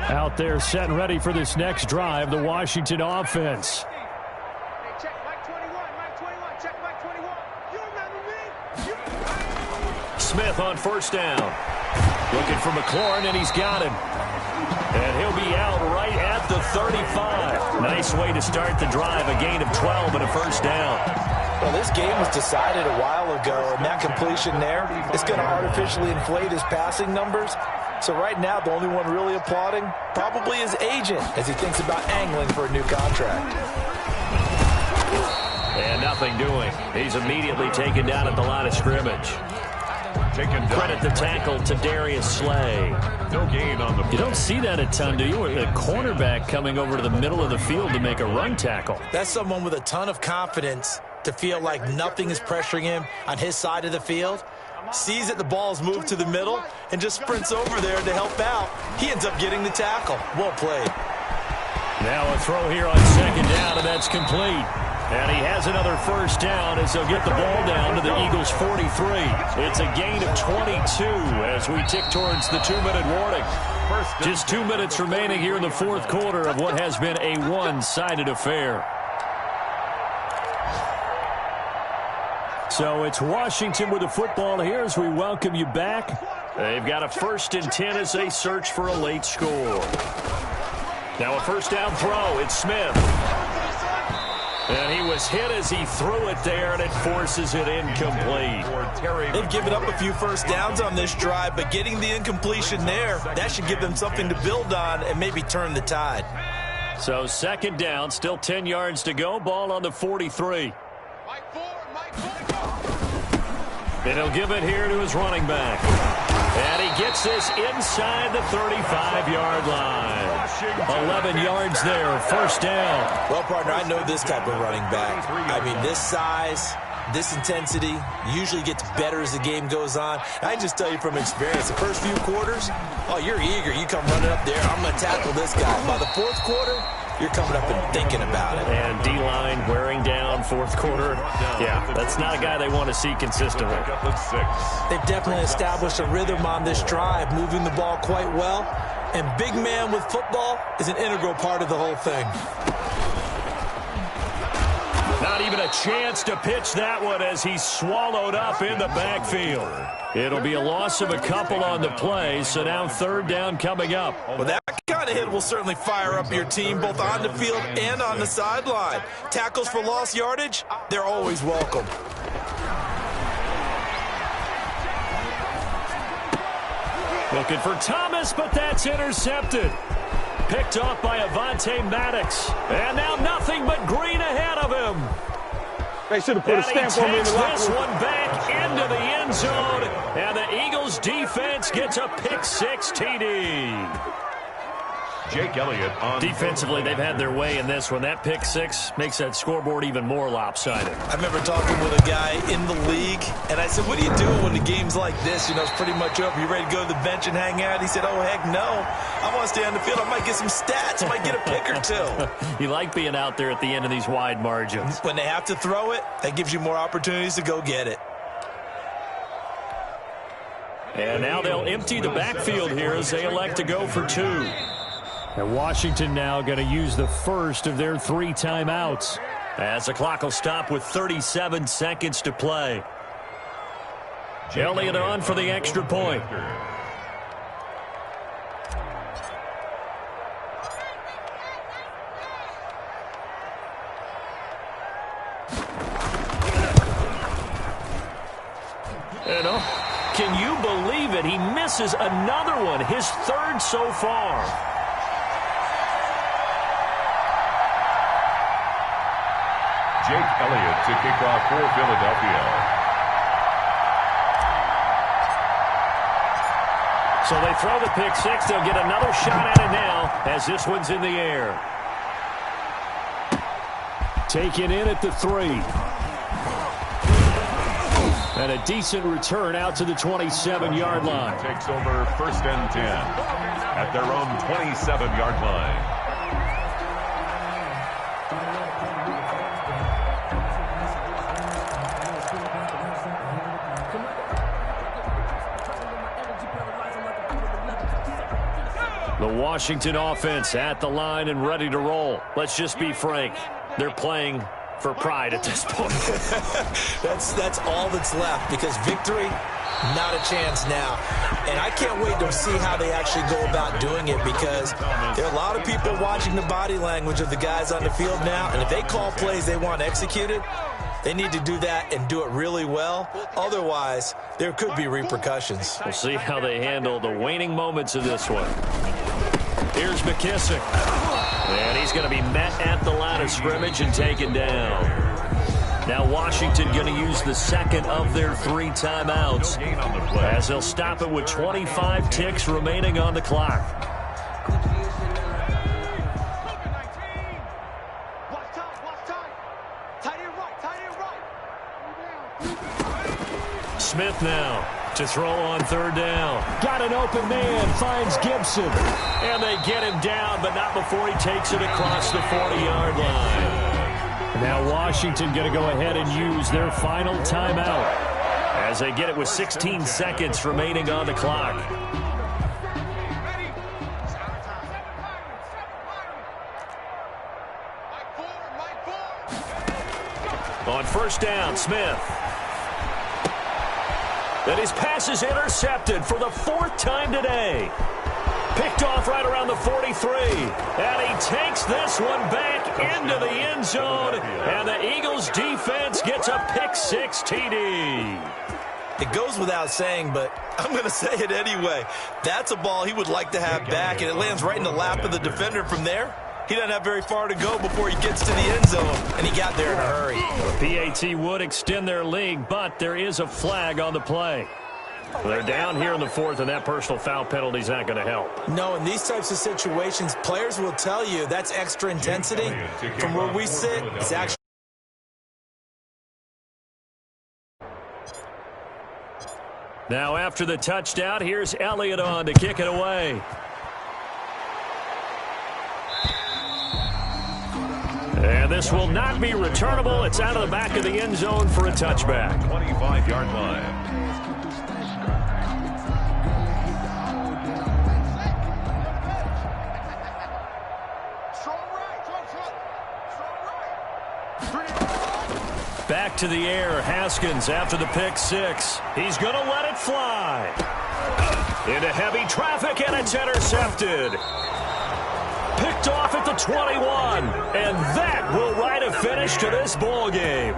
Out there set and ready for this next drive, the Washington offense. Check Mike 21, Mike 21, check Mike 21. You remember me? Smith on 1st down. Looking for McLaurin, and he's got him. And he'll be out right at the 35. Nice way to start the drive, a gain of 12 and a 1st down. Well, this game was decided a while ago, and that completion there is going to artificially inflate his passing numbers. So right now, the only one really applauding probably his agent as he thinks about angling for a new contract. And nothing doing. He's immediately taken down at the line of scrimmage. Credit the tackle to Darius Slay. No gain on the play. You don't see that a ton, do you? A cornerback coming over to the middle of the field to make a run tackle. That's someone with a ton of confidence to feel like nothing is pressuring him on his side of the field. Sees that the ball's moved to the middle and just sprints over there to help out. He ends up getting the tackle. Well played. Now a throw here on second down, and that's complete. And he has another first down as they'll get the ball down to the Eagles' 43. It's a gain of 22 as we tick towards the 2-minute warning. Just 2 minutes remaining here in the fourth quarter of what has been a one-sided affair. So it's Washington with the football here as we welcome you back. They've got a 1st and 10 as they search for a late score. Now a first down throw. It's Smith. And he was hit as he threw it there, and it forces it incomplete. They've given up a few first downs on this drive, but getting the incompletion there, that should give them something to build on and maybe turn the tide. So second down, still 10 yards to go. Ball on the 43. And he'll give it here to his running back. And he gets this inside the 35-yard line. 11 yards there, first down. Well, partner, I know this type of running back. I mean, this size, this intensity usually gets better as the game goes on. I can just tell you from experience, the first few quarters, oh, you're eager. You come running up there, I'm going to tackle this guy. By the fourth quarter, you're coming up and thinking about it. And D-line wearing down fourth quarter. Yeah, that's not a guy they want to see consistently. They've definitely established a rhythm on this drive, moving the ball quite well. And big man with football is an integral part of the whole thing. Not even a chance to pitch that one as he's swallowed up in the backfield. It'll be a loss of a couple on the play, so now third down coming up. Well, that kind of hit will certainly fire up your team, both on the field and on the sideline. Tackles for lost yardage, they're always welcome. Looking for Thomas, but that's intercepted. Picked off by Avonte Maddox. And now nothing but green ahead of him. They should have put a stamp on me in the locker room. This one back into the end zone. And the Eagles defense gets a pick-6 TD. Jake Elliott on defensively, they've had their way in this one. That pick-6 makes that scoreboard even more lopsided. I remember talking with a guy in the league, and I said, what do you do when the game's like this? You know, it's pretty much over. You ready to go to the bench and hang out? He said, oh, heck no. I want to stay on the field. I might get some stats. I might get a pick or two. You like being out there at the end of these wide margins. When they have to throw it, that gives you more opportunities to go get it. And now they'll empty the backfield here as they elect to go for two. And Washington now going to use the first of their 3 timeouts. As the clock will stop with 37 seconds to play. Elliott on for the extra point. And can you believe it? He misses another one, his 3rd so far. Jake Elliott to kick off for Philadelphia. So they throw the pick-6. They'll get another shot at it now as this one's in the air. Taken in at the 3. And a decent return out to the 27-yard line. Takes over 1st and 10 at their own 27-yard line. The Washington offense at the line and ready to roll. Let's just be frank. They're playing for pride at this point. That's all that's left, because victory, not a chance now. And I can't wait to see how they actually go about doing it, because there are a lot of people watching the body language of the guys on the field now, and if they call plays they want executed, they need to do that and do it really well. Otherwise, there could be repercussions. We'll see how they handle the waning moments of this one. Here's McKissick. And he's going to be met at the line of scrimmage and taken down. Now Washington going to use the second of their 3 timeouts as they'll stop it with 25 ticks remaining on the clock. Smith now to throw on 3rd down. Got an open man, finds Gibson. And they get him down, but not before he takes it across the 40-yard line. Now Washington going to go ahead and use their final timeout as they get it with 16 seconds remaining on the clock. On 1st down, Smith. And his pass is intercepted for the 4th time today. Picked off right around the 43. And he takes this one back into the end zone. And the Eagles defense gets a pick-6 TD. It goes without saying, but I'm going to say it anyway. That's a ball he would like to have back, and it lands right in the lap of the defender. From there, he doesn't have very far to go before he gets to the end zone, and he got there in a hurry. The PAT would extend their lead, but there is a flag on the play. They're down here in the 4th, and that personal foul penalty is not going to help. No, in these types of situations, players will tell you that's extra intensity. From where we sit, it's actually... Now after the touchdown, here's Elliott on to kick it away. And this will not be returnable. It's out of the back of the end zone for a touchback. 25-yard line. Back to the air, Haskins after the pick-6. He's going to let it fly. Into heavy traffic, and it's intercepted. Picked off at the 21, and that will write a finish to this ball game.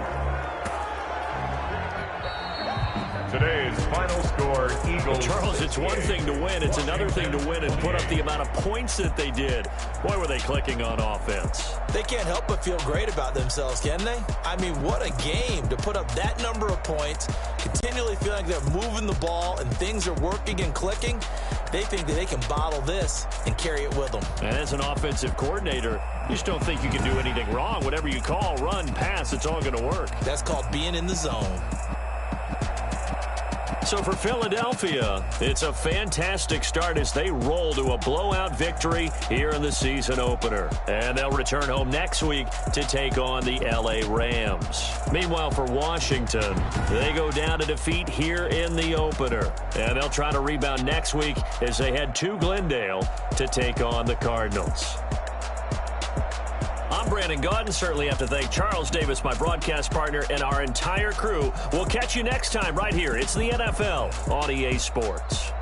Today's final score, Eagles. Charles, it's one thing to win. It's another thing to win and put up the amount of points that they did. Boy, were they clicking on offense. They can't help but feel great about themselves, can they? I mean, what a game to put up that number of points, continually feeling like they're moving the ball and things are working and clicking. They think that they can bottle this and carry it with them. And as an offensive coordinator, you just don't think you can do anything wrong. Whatever you call, run, pass, it's all going to work. That's called being in the zone. So for Philadelphia, it's a fantastic start as they roll to a blowout victory here in the season opener. And they'll return home next week to take on the LA Rams. Meanwhile, for Washington, they go down to defeat here in the opener. And they'll try to rebound next week as they head to Glendale to take on the Cardinals. I'm Brandon Gaudin. Certainly have to thank Charles Davis, my broadcast partner, and our entire crew. We'll catch you next time right here. It's the NFL on EA Sports.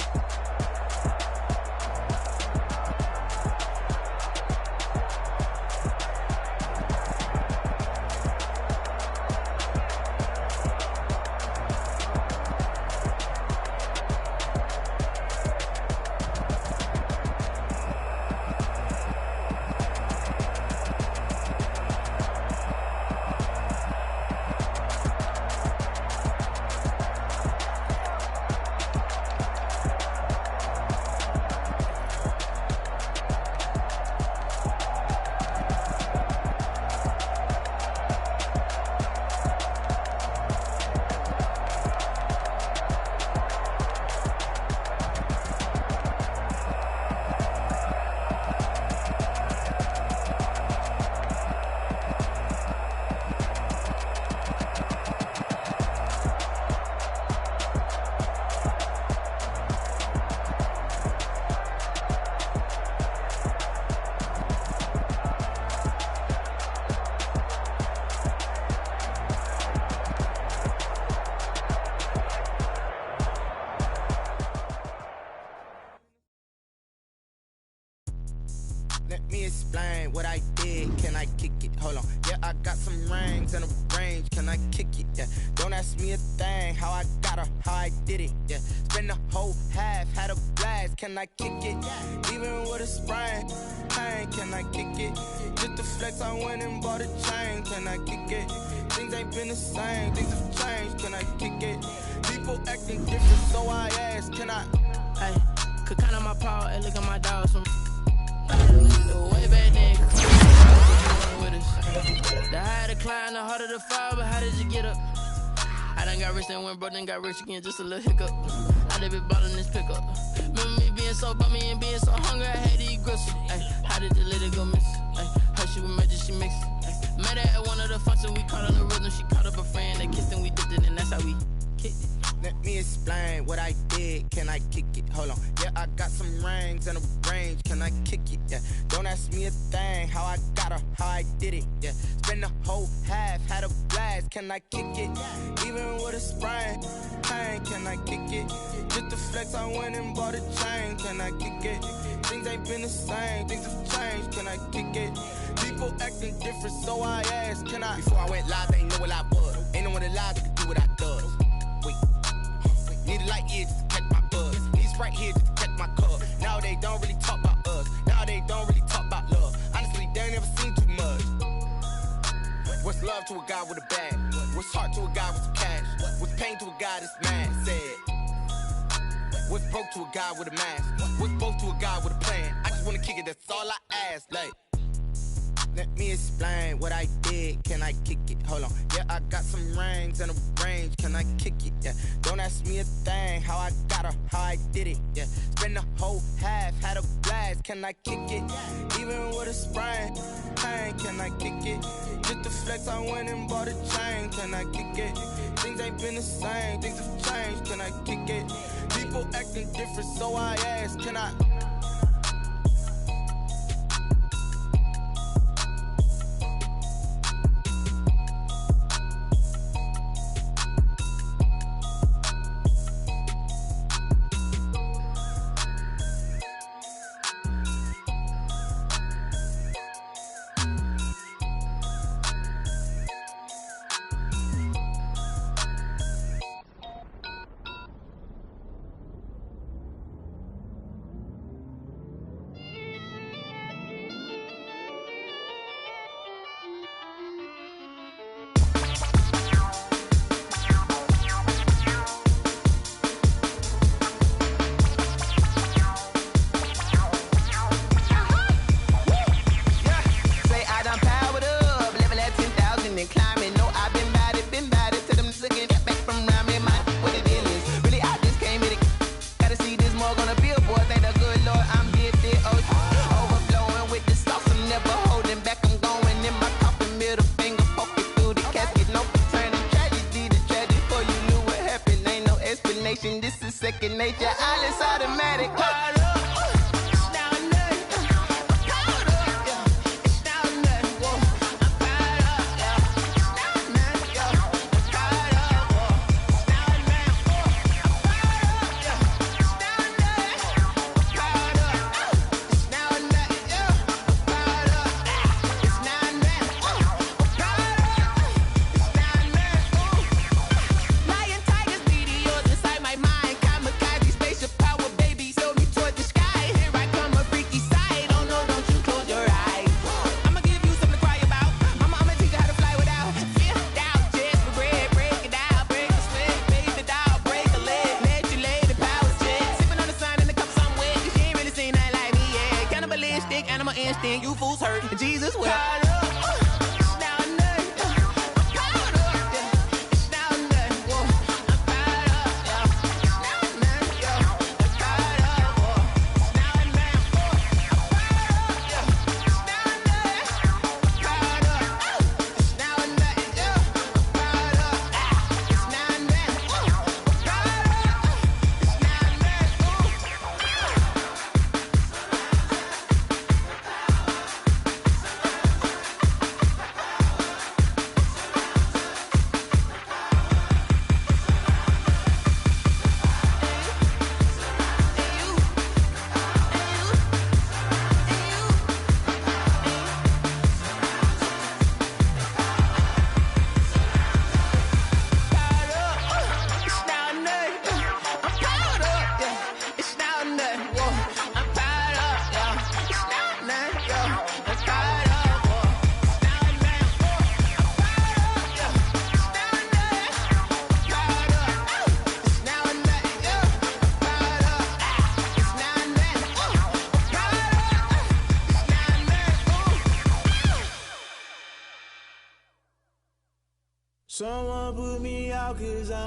explain what I did. Can I kick it? Hold on. Yeah, I got some rings and a range. Can I kick it? Yeah. Don't ask me a thing. How I got her, how I did it. Yeah. Spend the whole half, had a blast. Can I kick it? Even with a sprain. Pain, can I kick it? Just the flex, I went and bought a chain. Can I kick it? Things ain't been the same. Things have changed. Can I kick it? People acting different, so I ask. Can I? Hey, could count on my paw and look at my dogs from way back then. With us. The higher the climb, the harder the fall, but how did you get up? I done got rich and went broke, then got rich again, just a little hiccup. I done been ballin' this pickup. Remember me being so bummy and being so hungry, I had to eat gristle. Ay, how did the lady go miss? Ay, her she was magic, she mixed. Met her at one of the functions, we caught on the rhythm, she caught up a friend, they kissed and we dipped it, and that's how we kicked it. Let me explain what I did. Can I kick it? Hold on. Yeah, I got some rings and a range. Can I kick it? Yeah. Don't ask me a thing. How I got her, how I did it. Yeah. Spend the whole half, had a blast. Can I kick it? Even with a sprain. Pain, can I kick it? Just the flex, I went and bought a chain. Can I kick it? Things ain't been the same. Things have changed. Can I kick it? People acting different, so I ask. Can I? Before I went live, they ain't know what I was. Ain't no one alive that could do what I does. Wait. Need a light year just to catch my buzz. Need right here just to catch my cup. Now they don't really talk about us. Now they don't really talk about love. Honestly, they ain't never seen too much. What's love to a guy with a bag? What's heart to a guy with some cash? What's pain to a guy that's mad? Said. What's broke to a guy with a mask? What's both to a guy with a plan? I just wanna kick it, that's all I ask. Like, let me explain what I did. Can I kick it? Hold on. Yeah, I got some rings and a range. Can I kick it? Yeah. Don't ask me a thing. How I got her, how I did it. Yeah. Spend the whole half, had a blast. Can I kick it? Even with a sprain. Pain, can I kick it? Just the flex, I went and bought a chain. Can I kick it? Things ain't been the same. Things have changed. Can I kick it? People acting different, so I ask. Can I? This is second nature. All is automatic. Lion, tigers, meteors inside my mind. Kamikaze, spaceship power, baby. Sold me toward the sky.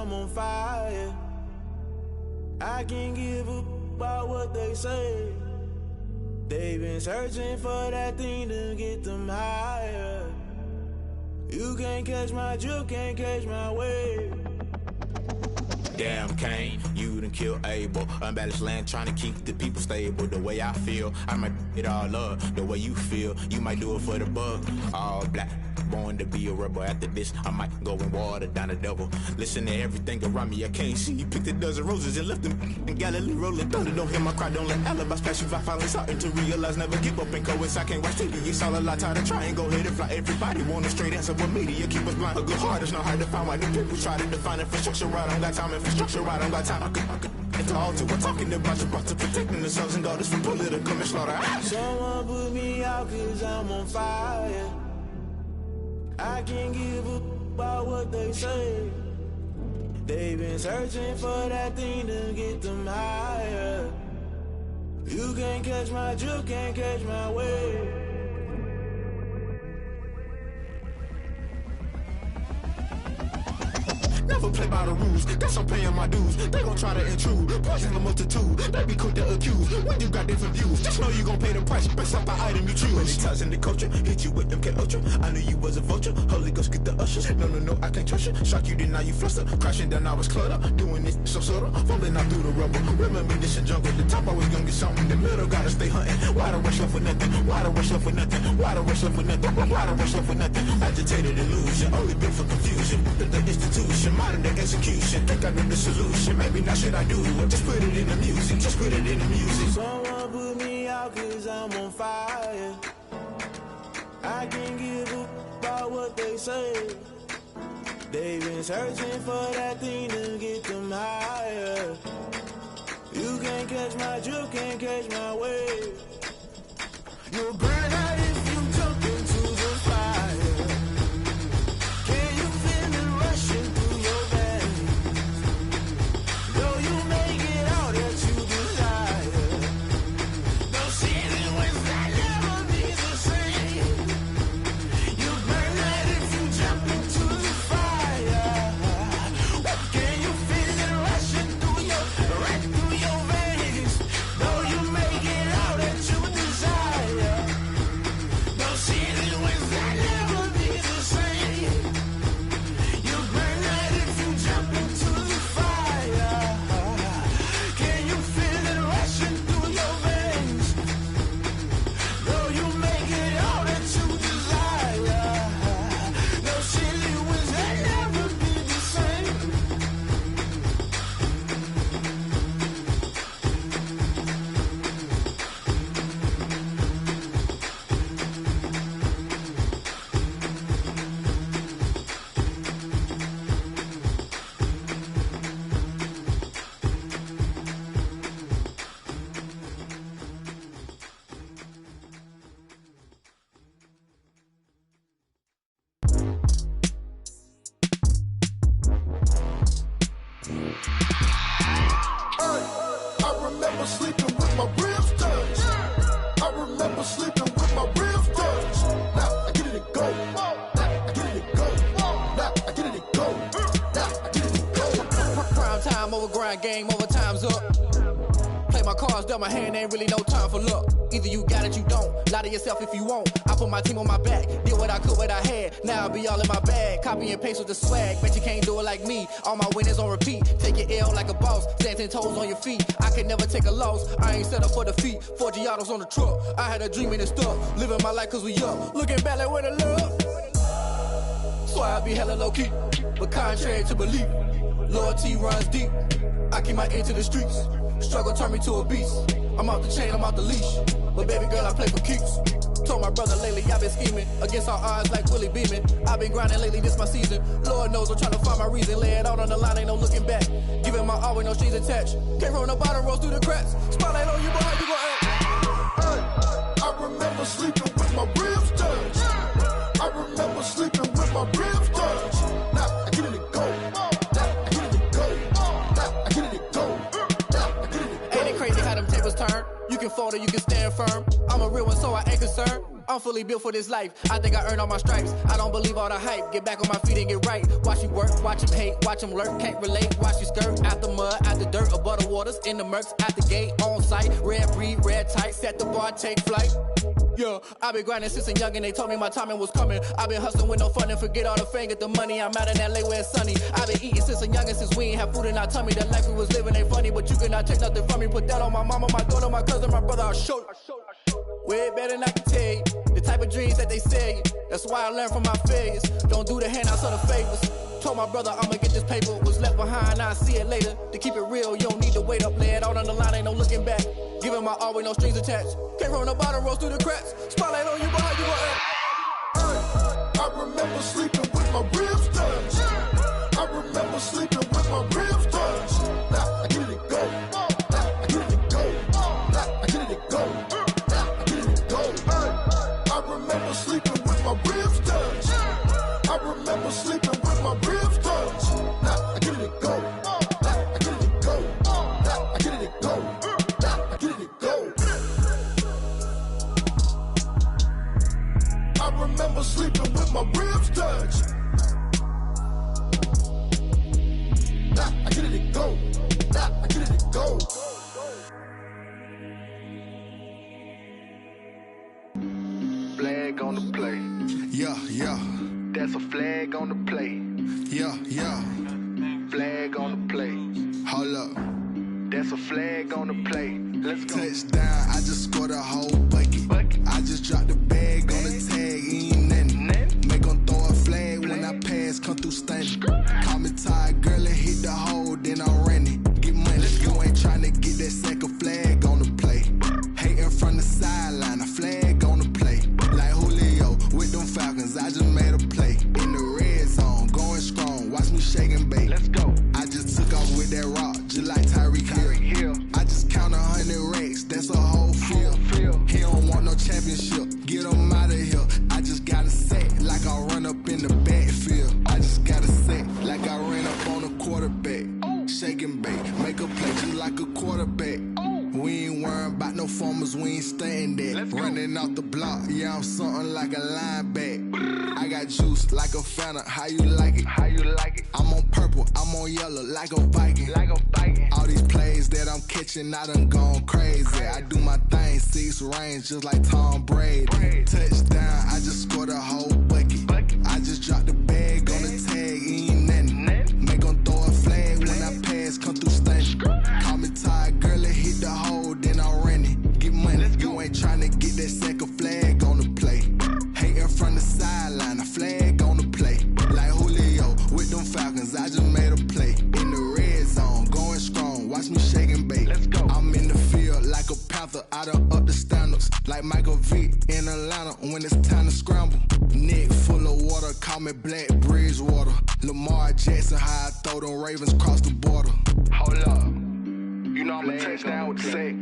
I'm on fire. I can't give up about what they say. They've been searching for that thing to get them higher. You can't catch my drift, can't catch my wave. Damn, Kane, you done killed Abel. Unbalanced land, trying to keep the people stable. The way I feel, I might it all up. The way you feel, you might do it for the buck. All black, born to be a rebel. After this, I might go and water down the devil. Listen to everything around me, I can't see. You picked a dozen roses and left them in Galilee rolling thunder. Don't hear my cry, don't let alibis pass you by. Finally starting to realize, never give up and coincide. Can't watch TV, it's all a lot. Tired of trying, go ahead and fly. Everybody want a straight answer, but media keep us blind. A good heart is not hard to find. Why the people try to define infrastructure right? I don't got time, infrastructure right, I don't got time. I could at the altar, we're talking about you brought to protecting the sons and daughters from political and slaughter. Someone put me out cause I'm on fire. I can't give up about what they say. They've been searching for that thing to get them higher. You can't catch my drift, can't catch my wave. Never play by the rules, guess I'm paying my dues. They gon' try to intrude, poison the multitude. They be quick to accuse, when you got different views. Just know you gon' pay the price, based off the item you choose. Many ties in the culture, hit you with them K Ultra. I knew you was a vulture, Holy Ghost get the ushers. No, I can't trust you. Shock you, then now you fluster. Crashing down, I was cluttered. Doing this so subtle, falling out through the rubble. Remember this in jungle, the top I was gonna get something. The middle gotta stay hunting. Why the rush left for nothing? Why the rush left for nothing? Why the rush left for nothing? Why the rush left for nothing? Agitated illusion, only built for confusion. The institution, modern day execution. Think I know the solution. Maybe not should I do it? Just put it in the music. Just put it in the music. Someone put me out cause I'm on fire. I can't give up about what they say. They've been searching for that thing to get them higher. You can't catch my drift, can't catch my wave. You'll burn out if you jump into the fire. Can you feel it rushing through your veins? Though you make it all that you desire. No ceiling when that never be the same. You burn out if you jump into the fire. Can you feel it rushing through your veins? Though you make it all that you desire. No ceiling when that never be the same. You burn out if you jump into the fire. Can you feel it rushing through your veins? Though you make it all that you desire. No ceiling when that never be the same. I remember sleeping with my ribs touched. I remember sleeping with my ribs touched. Now I get it and go. Now I get it and go. Now I get it and go. Now I get it and go. Prime time over grind game, over time's up. Play my cards, dealt my hand, ain't really no time for luck. Either you got it, you don't. Lie to yourself if you won't. I put my team on my back, did what I could, what I had. Now I'll be all in my bag. Copy and paste with the swag. Bet you can't do it like me. All my winners on repeat. Take your L like a boss. Stand 10 toes on your feet. I can never take a loss. I ain't set up for defeat. 4 Giottos on the truck. I had a dream and it stuck. Living my life cause we up. Looking back like where the love. So I be hella low key. But contrary to belief, loyalty runs deep. I keep my ear to the streets. Struggle turned me to a beast. I'm off the chain, I'm off the leash. But baby girl, I play for keeps. Told my brother lately, I've been scheming against all odds like Willie Beeman. I've been grinding lately, this my season. Lord knows I'm trying to find my reason. Lay it out on the line, ain't no looking back. Giving my all with no strings attached. Came from the bottom, rose through the cracks. Spotlight on you, boy, how you gon' act? I remember sleeping with my ribs touched. I remember sleeping with my ribs touched. Now I get it and go. Now I get it and go. Now I get it and go. Now I get it and go. Ain't it crazy how them tables turn? You can fold or you can stand firm. I'm a real one, so I ain't concerned. I'm fully built for this life. I think I earned all my stripes. I don't believe all the hype. Get back on my feet and get right. Watch you work, watch him hate, watch him lurk. Can't relate, watch you skirt. Out the mud, out the dirt, above the waters, in the murks, out the gate, on site. Red breed, red tight, set the bar, take flight. Yeah, I been grinding since a youngin'. They told me my timing was coming. I been hustling with no fun and forget all the fame, get the money. I'm out in LA where it's sunny. I been eating since a youngin', since we ain't have food in our tummy. The life we was living ain't funny, but you cannot take nothing from me. Put that on my mama, my daughter, my cousin, my brother. I'll show you. Way better than I can tell you. The type of dreams that they sell you. That's why I learned from my failures. Don't do the handouts or the favors. Told my brother I'ma get this paper. Was left behind, I'll see it later. To keep it real, you don't need to wait up. Lay it out on the line, ain't no looking back. Giving my all with no strings attached. Came from the bottom, rose through the cracks. Spotlight on you, but how you gon' act? I remember sleeping with my ribs touched. I remember sleeping with my ribs touched. Now I get it go. Now I get it go. Now I get it go. Now I get it go. I remember sleeping with my ribs touched. I remember sleeping with my ribs touched. Now I get it go. Now I get it go. Now I get it go. Now I get it go. I remember sleeping with my ribs touched. Now I get it go. Now I get it go. Flag on the play. Yeah, yeah. That's a flag on the play. Yeah, yeah. Flag on the play. Hold up. That's a flag on the play. Let's go. Touchdown, I just scored a whole bucket. I just dropped the bag on the tag, ain't nothing. Make 'em throw a flag when I pass, come through stunning. Call me tired, girl, and hit the hole, then I'm running. Get money, you ain't tryna get that second flag on the play. Hating from the sideline, a flag on the play. Like Julio with them Falcons, I just made a play. In the red zone, going strong, watch me shake and bake. Let's go. I just took off with that rock, just like Tyreek Hill. I just count 100 racks, that's a whole field. He don't want no championship, get him out of here. I just got a set, like I run up in the backfield. I just got a set, like I ran up on a quarterback. Shake and bake, make a play just like a quarterback. We ain't worrying about no formers, we ain't staying there. Running off the block, yeah, I'm something like a linebacker. I got juice like a Fanta, how you like it? How you like it? I'm on purple, I'm on yellow, like a Viking. Like a Viking. All these plays that I'm catching, I done gone crazy. I do my thing, 6 range, just like Tom Brady. Touchdown, I just scored a whole bucket. I just dropped the bag on the tag, ain't nothing. Make 'em throw a flag when I pass, come through stunning. Call me tired, girl, and hit the hole, then I'm running. Get money, you ain't tryna get that second flag on the play. Hating from the sideline, a flag on the play. Like Julio with them Falcons, I just made a play. In the red zone, going strong, watch me shake and bake. Let's go. I'm in the field like a Panther, I done up the standards. Like Michael Vick in Atlanta when it's time to scramble. Neck full of water, call me Black Bridgewater. Lamar Jackson, how I throw them Ravens cross the border. Hold up. You know I'm a touchdown with the sack.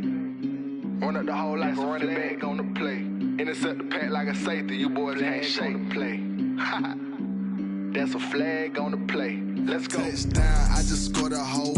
Run up the whole like a running back on the play. Intercept the pack like a safety. You boys ain't shake the play. That's a flag on the play. Let's go. Touchdown, I just scored a whole